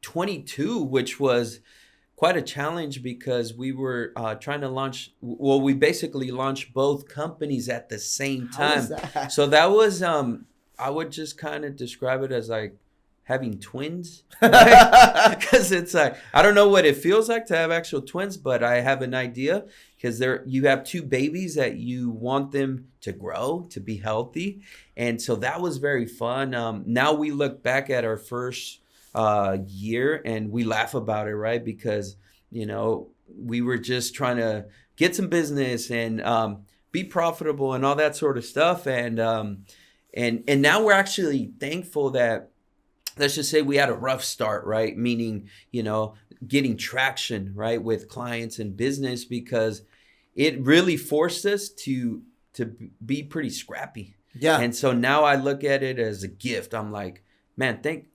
22, which was quite a challenge because we were trying to launch. Well, we basically launched both companies at the same time. How was that? So that was, I would just kind of describe it as like having twins, because it's like, I don't know what it feels like to have actual twins, but I have an idea, because you have two babies that you want them to grow, to be healthy. And so that was very fun. Now we look back at our first year and we laugh about it, right? Because, we were just trying to get some business and be profitable and all that sort of stuff. And now we're actually thankful that, let's just say we had a rough start, right? Meaning, getting traction, right, with clients and business, because it really forced us to be pretty scrappy. Yeah. And so now I look at it as a gift. I'm like, man, thank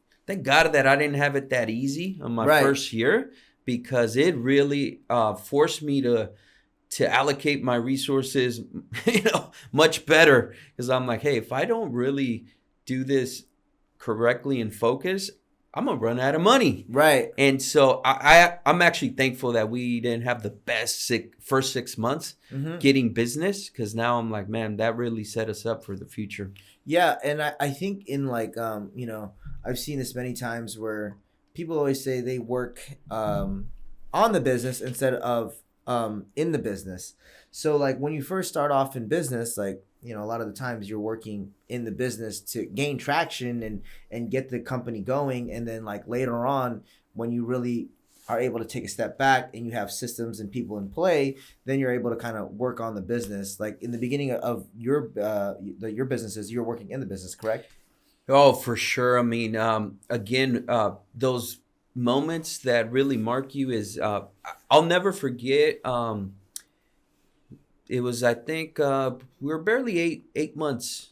God that I didn't have it that easy on my first year, because it really forced me to allocate my resources, much better. Because I'm like, hey, if I don't really do this correctly and focus, I'm gonna run out of money. Right. And so I'm actually thankful that we didn't have the best first 6 months getting business, because now I'm like, man, that really set us up for the future. Yeah, and I think in like I've seen this many times where people always say they work on the business instead of in the business. So like when you first start off in business, like a lot of the times you're working in the business to gain traction and get the company going. And then like later on, when you really are able to take a step back and you have systems and people in play, then you're able to kind of work on the business. Like in the beginning of your businesses, you're working in the business, correct? Oh, for sure. I mean, again, those moments that really mark you is, I'll never forget, it was, I think, we were barely eight months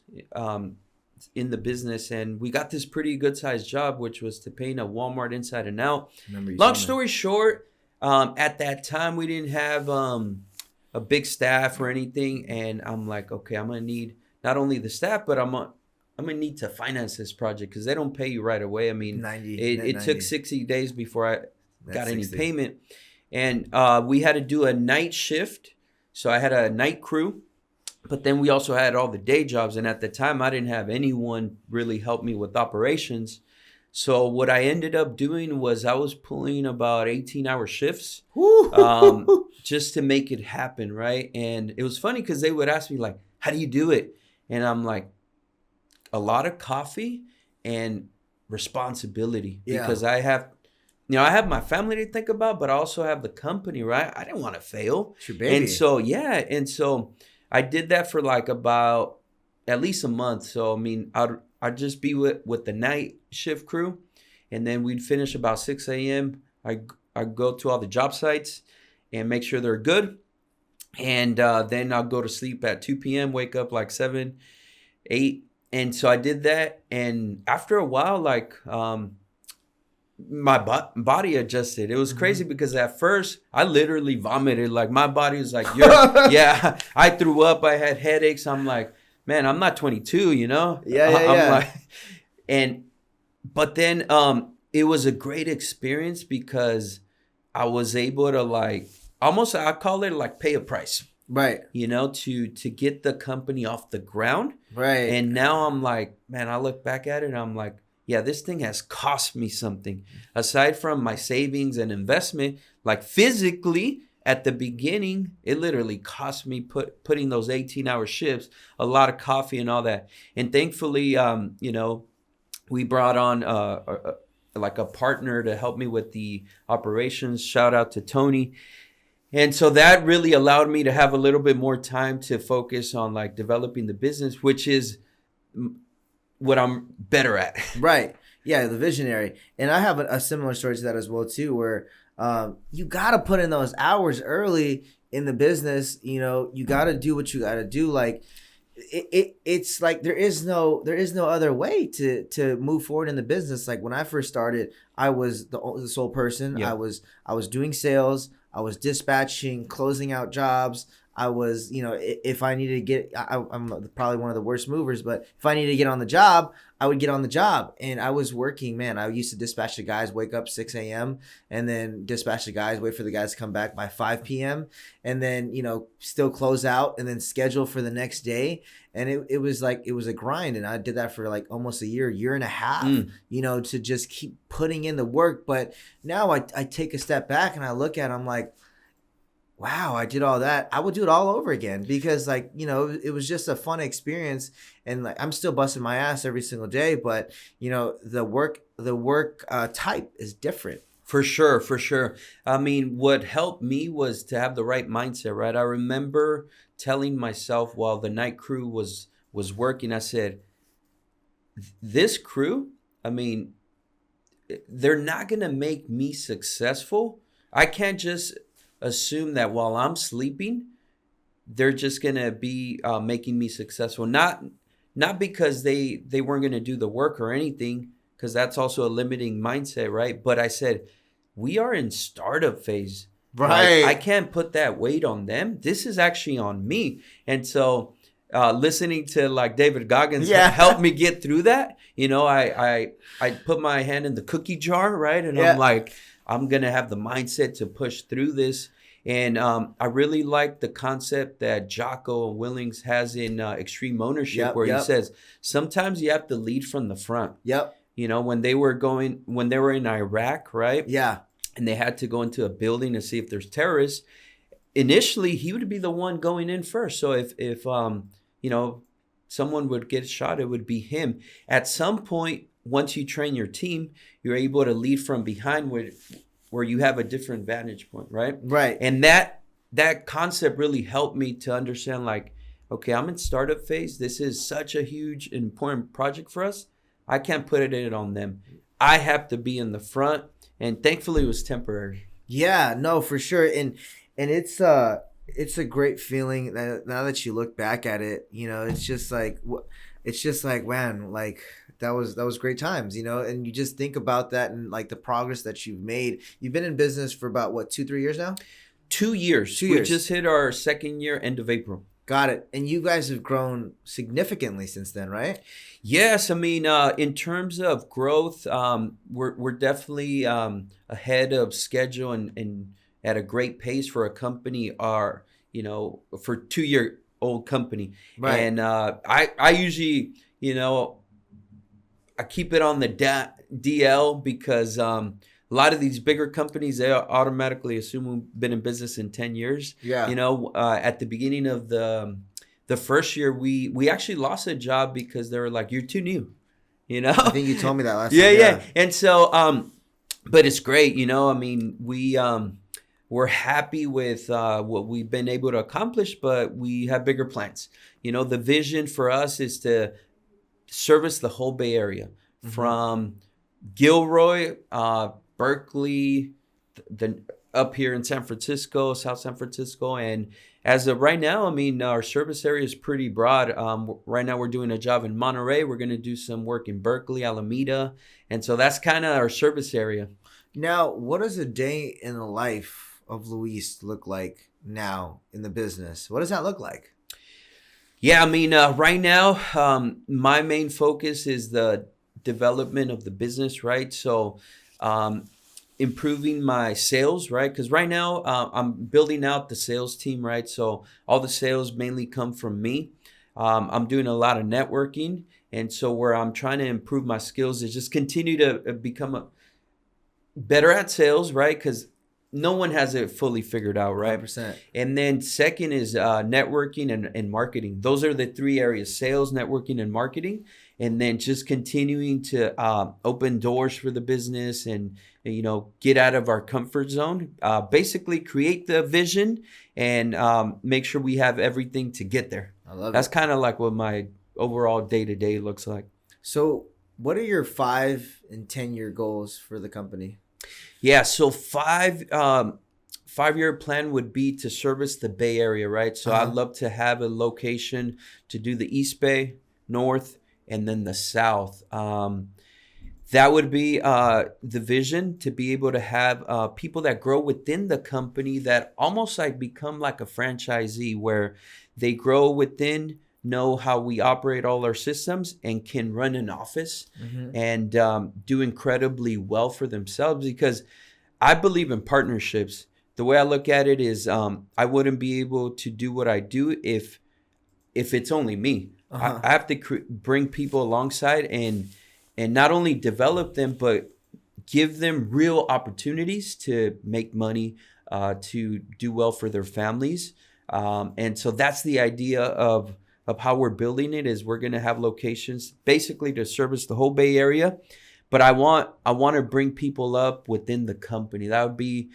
in the business, and we got this pretty good sized job, which was to paint a Walmart inside and out. Long story short, At that time, we didn't have a big staff or anything, and I'm like, okay, I'm gonna need not only the staff, but I'm gonna need to finance this project because they don't pay you right away. I mean, 90, it, net it took 90. 60 days before I Net got any 60. payment, and we had to do a night shift, so I had a night crew. But then we also had all the day jobs, and at the time I didn't have anyone really help me with operations. So what I ended up doing was I was pulling about 18-hour shifts, just to make it happen, right? And it was funny because they would ask me like, "How do you do it?" And I'm like, "A lot of coffee and responsibility, Yeah. because I have my family to think about, but I also have the company, right? I didn't want to fail." It's your And baby. so, yeah. And so I did that for like about at least a month. So, I mean, I'd just be with the night shift crew, and then we'd finish about 6 a.m. I'd go to all the job sites and make sure they're good. And then I'll go to sleep at 2 p.m., wake up like 7, 8. And so I did that. And after a while, like, my body adjusted. It was crazy because at first I literally vomited. Like my body was like, yeah, I threw up. I had headaches. I'm like, man, I'm not 22, you know? I'm Yeah. like, and, but then it was a great experience because I was able to like, almost, I call it like pay a price, Right. to get the company off the ground. Right. And now I'm like, man, I look back at it and I'm like, yeah, this thing has cost me something. Aside from my savings and investment, like physically at the beginning, it literally cost me putting those 18-hour shifts, a lot of coffee and all that. And thankfully, we brought on like a partner to help me with the operations. Shout out to Tony. And so that really allowed me to have a little bit more time to focus on like developing the business, which is what I'm better at. Right. Yeah, the visionary. And I have a similar story to that as well too, where you got to put in those hours early in the business. You got to do what you got to do. Like it's like there is no other way to move forward in the business. Like when I first started, I was the sole person. Yeah. I was doing sales. I was dispatching, closing out jobs. I was, if I needed to get, I'm probably one of the worst movers, but if I needed to get on the job, I would get on the job. And I was working, man. I used to dispatch the guys, wake up 6 a.m. and then dispatch the guys, wait for the guys to come back by 5 p.m. and then, still close out and then schedule for the next day. And it was a grind. And I did that for like almost a year and a half, to just keep putting in the work. But now I take a step back and I look at it, I'm like, wow, I did all that. I would do it all over again because it was just a fun experience. And like, I'm still busting my ass every single day, but the work type is different. For sure, for sure. I mean, what helped me was to have the right mindset, right? I remember telling myself while the night crew was working, I said, this crew, I mean, they're not going to make me successful. I can't just assume that while I'm sleeping, they're just going to be making me successful. Not because they weren't going to do the work or anything, because that's also a limiting mindset, right? But I said, we are in startup phase. Right. Like, I can't put that weight on them. This is actually on me. And so listening to like David Goggins helped me get through that. I put my hand in the cookie jar, right? And I'm like, I'm going to have the mindset to push through this. And I really like the concept that Jocko Willings has in Extreme Ownership, where he says, sometimes you have to lead from the front. Yep. When they were in Iraq, right? Yeah. And they had to go into a building to see if there's terrorists. Initially, he would be the one going in first. So if someone would get shot, it would be him. At some point, once you train your team, you're able to lead from behind where you have a different vantage point, right? Right. And that concept really helped me to understand, like, okay, I'm in startup phase. This is such a huge, important project for us. I can't put it on them. I have to be in the front. And thankfully, it was temporary. Yeah, no, for sure. And it's a great feeling that now that you look back at it, it's just like, man, like that was great times, and you just think about that and like the progress that you've made. You've been in business for about what, 2-3 years now? 2 years. 2 years. We just hit our second year, end of April. Got it. And you guys have grown significantly since then, right? Yes, I mean, in terms of growth, we're definitely ahead of schedule and at a great pace for a company. For 2-year old company, Right. and I usually, I keep it on the DL because a lot of these bigger companies, they automatically assume we've been in business in 10 years. Yeah. At the beginning of the first year, we actually lost a job because they were like, "You're too new," I think you told me that last Yeah, time. yeah. And so, but it's great, I mean, we're happy with what we've been able to accomplish, but we have bigger plans. The vision for us is to service the whole Bay Area, from Gilroy, Berkeley, the up here in San Francisco, South San Francisco, and as of right now, I mean, our service area is pretty broad. Right now, we're doing a job in Monterey. We're going to do some work in Berkeley, Alameda, and so that's kind of our service area. Now, what does a day in the life of Luis look like now in the business? What does that look like? Yeah, I mean, right now, my main focus is the development of the business, right? So, improving my sales, right? Because right now, I'm building out the sales team, right? So all the sales mainly come from me. I'm doing a lot of networking, and so where I'm trying to improve my skills is just continue to become better at sales, right? Because no one has it fully figured out, right? 100%. And then second is networking and marketing. Those are the 3 areas: sales, networking, and marketing. And then just continuing to open doors for the business and, get out of our comfort zone. Basically create the vision and make sure we have everything to get there. I love That's it. kind of like what my overall day-to-day looks like. So what are your 5 and 10-year goals for the company? Yeah, so 5-year plan would be to service the Bay Area, right? So I'd love to have a location to do the East Bay, North, and then the South. That would be the vision, to be able to have people that grow within the company that almost like become like a franchisee, where they grow within, know how we operate all our systems, and can run an office and do incredibly well for themselves. Because I believe in partnerships. The way I look at it is I wouldn't be able to do what I do if it's only me. I have to bring people alongside and not only develop them, but give them real opportunities to make money, to do well for their families. And so that's the idea of how we're building it. Is we're going to have locations basically to service the whole Bay Area. But I want to bring people up within the company. That would be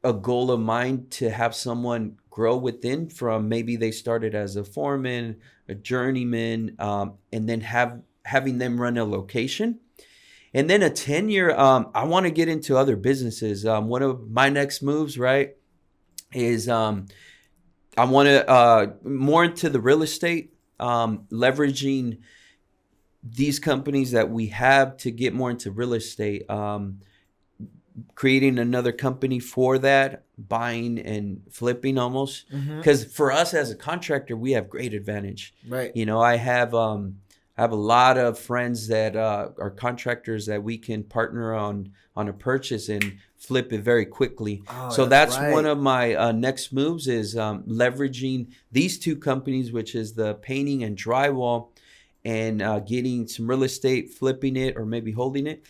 a goal of mine, to have someone grow within, from maybe they started as a foreman, a journeyman, and then having them run a location. And then a 10-year, I want to get into other businesses. One of my next moves, right, is I want to more into the real estate, leveraging these companies that we have to get more into real estate, creating another company for that, buying and flipping almost. Because for us as a contractor, we have great advantage. Right. I have a lot of friends that are contractors that we can partner on a purchase and flip it very quickly. So that's right. one of my next moves, is leveraging these 2 companies, which is the painting and drywall, and getting some real estate, flipping it, or maybe holding it.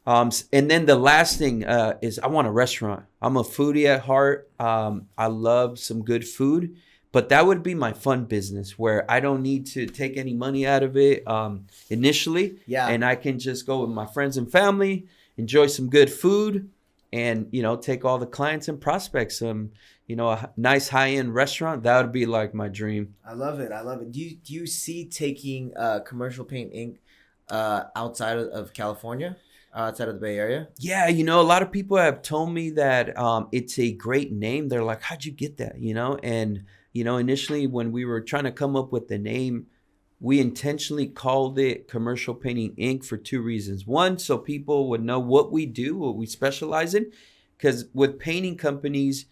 And then the last thing is I want a restaurant. I'm a foodie at heart. I love some good food, but that would be my fun business, where I don't need to take any money out of it initially. Yeah. And I can just go with my friends and family, enjoy some good food, and, take all the clients and prospects. A nice high-end restaurant, that would be like my dream. I love it. Do you see taking Commercial Paint Inc. Outside of California? Outside of the Bay Area? Yeah, a lot of people have told me that it's a great name. They're like, how'd you get that? And, initially when we were trying to come up with the name, we intentionally called it Commercial Painting Inc. for two reasons. One, so people would know what we do, what we specialize in. Because with painting companies,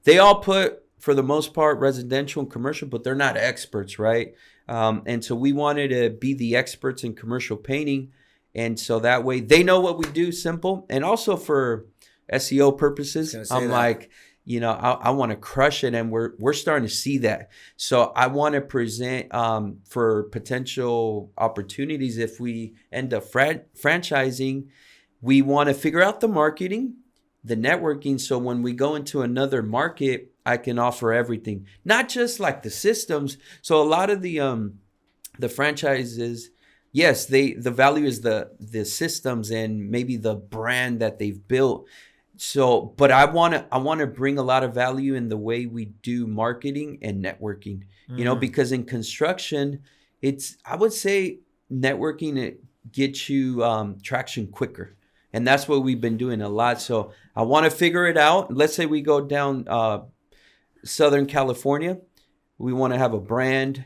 they all put, for the most part, residential and commercial, but they're not experts, right? And so we wanted to be the experts in commercial painting. And so that way they know what we do, simple. And also for SEO purposes, I'm like, I want to crush it, and we're starting to see that. So I want to present for potential opportunities. If we end up franchising, we want to figure out the marketing, the networking. So when we go into another market, I can offer everything, not just like the systems. So a lot of the franchises, yes, the value is the systems and maybe the brand that they've built. So, but I want to bring a lot of value in the way we do marketing and networking, because in construction, I would say networking, it gets you traction quicker. And that's what we've been doing a lot. So I want to figure it out. Let's say we go down Southern California. We want to have a brand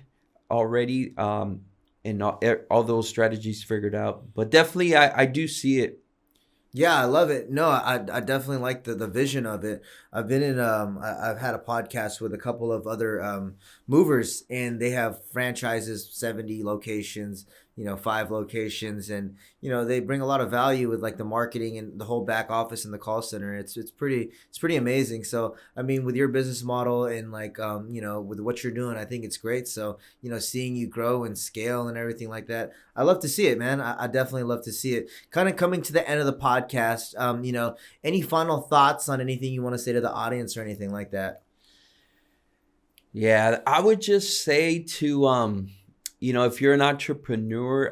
already and all those strategies figured out. But definitely, I do see it. Yeah, I love it. No, I definitely like the vision of it. I've been in I've had a podcast with a couple of other movers, and they have franchises, 70 locations, 5 locations, and they bring a lot of value with like the marketing and the whole back office and the call center. It's pretty amazing. So I mean, with your business model and like with what you're doing, I think it's great. So seeing you grow and scale and everything like that, I love to see it, man. I definitely love to see it. Kind of coming to the end of the podcast, any final thoughts on anything you want to say to the audience or anything like that? Yeah, I would just say to if you're an entrepreneur,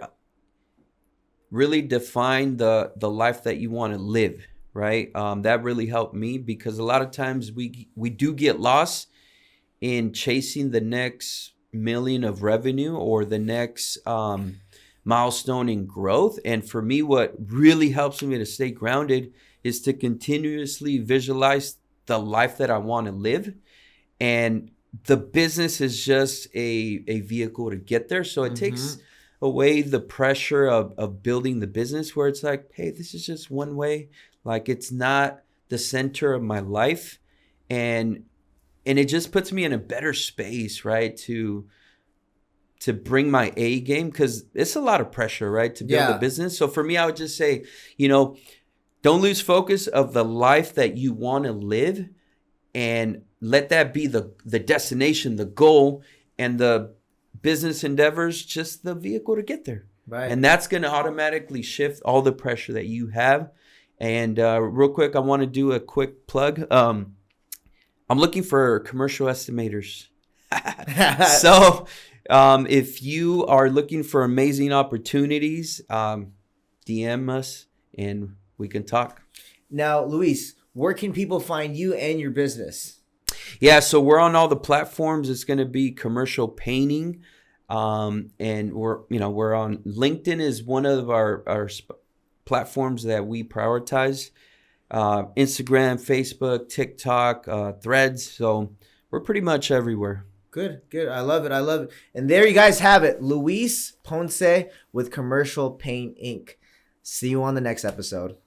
really define the life that you want to live, right? That really helped me, because a lot of times we do get lost in chasing the next million of revenue or the next milestone in growth. And for me, what really helps me to stay grounded is to continuously visualize the life that I want to live. And the business is just a vehicle to get there. So it takes away the pressure of building the business, where it's like, hey, this is just one way. Like, it's not the center of my life. And it just puts me in a better space, right? To bring my A game, because it's a lot of pressure, right? To build a business. So for me, I would just say, don't lose focus of the life that you want to live, and let that be the destination, the goal, and the business endeavors just the vehicle to get there. Right. And that's going to automatically shift all the pressure that you have. And real quick, I want to do a quick plug. I'm looking for commercial estimators. So if you are looking for amazing opportunities, DM us and we can talk. Now, Luis, where can people find you and your business? Yeah, so we're on all the platforms. It's going to be Commercial Painting, and we're on LinkedIn is one of our platforms that we prioritize. Instagram, Facebook, TikTok, Threads. So we're pretty much everywhere. Good. I love it. And there you guys have it, Luis Ponce with Commercial Paint Inc. See you on the next episode.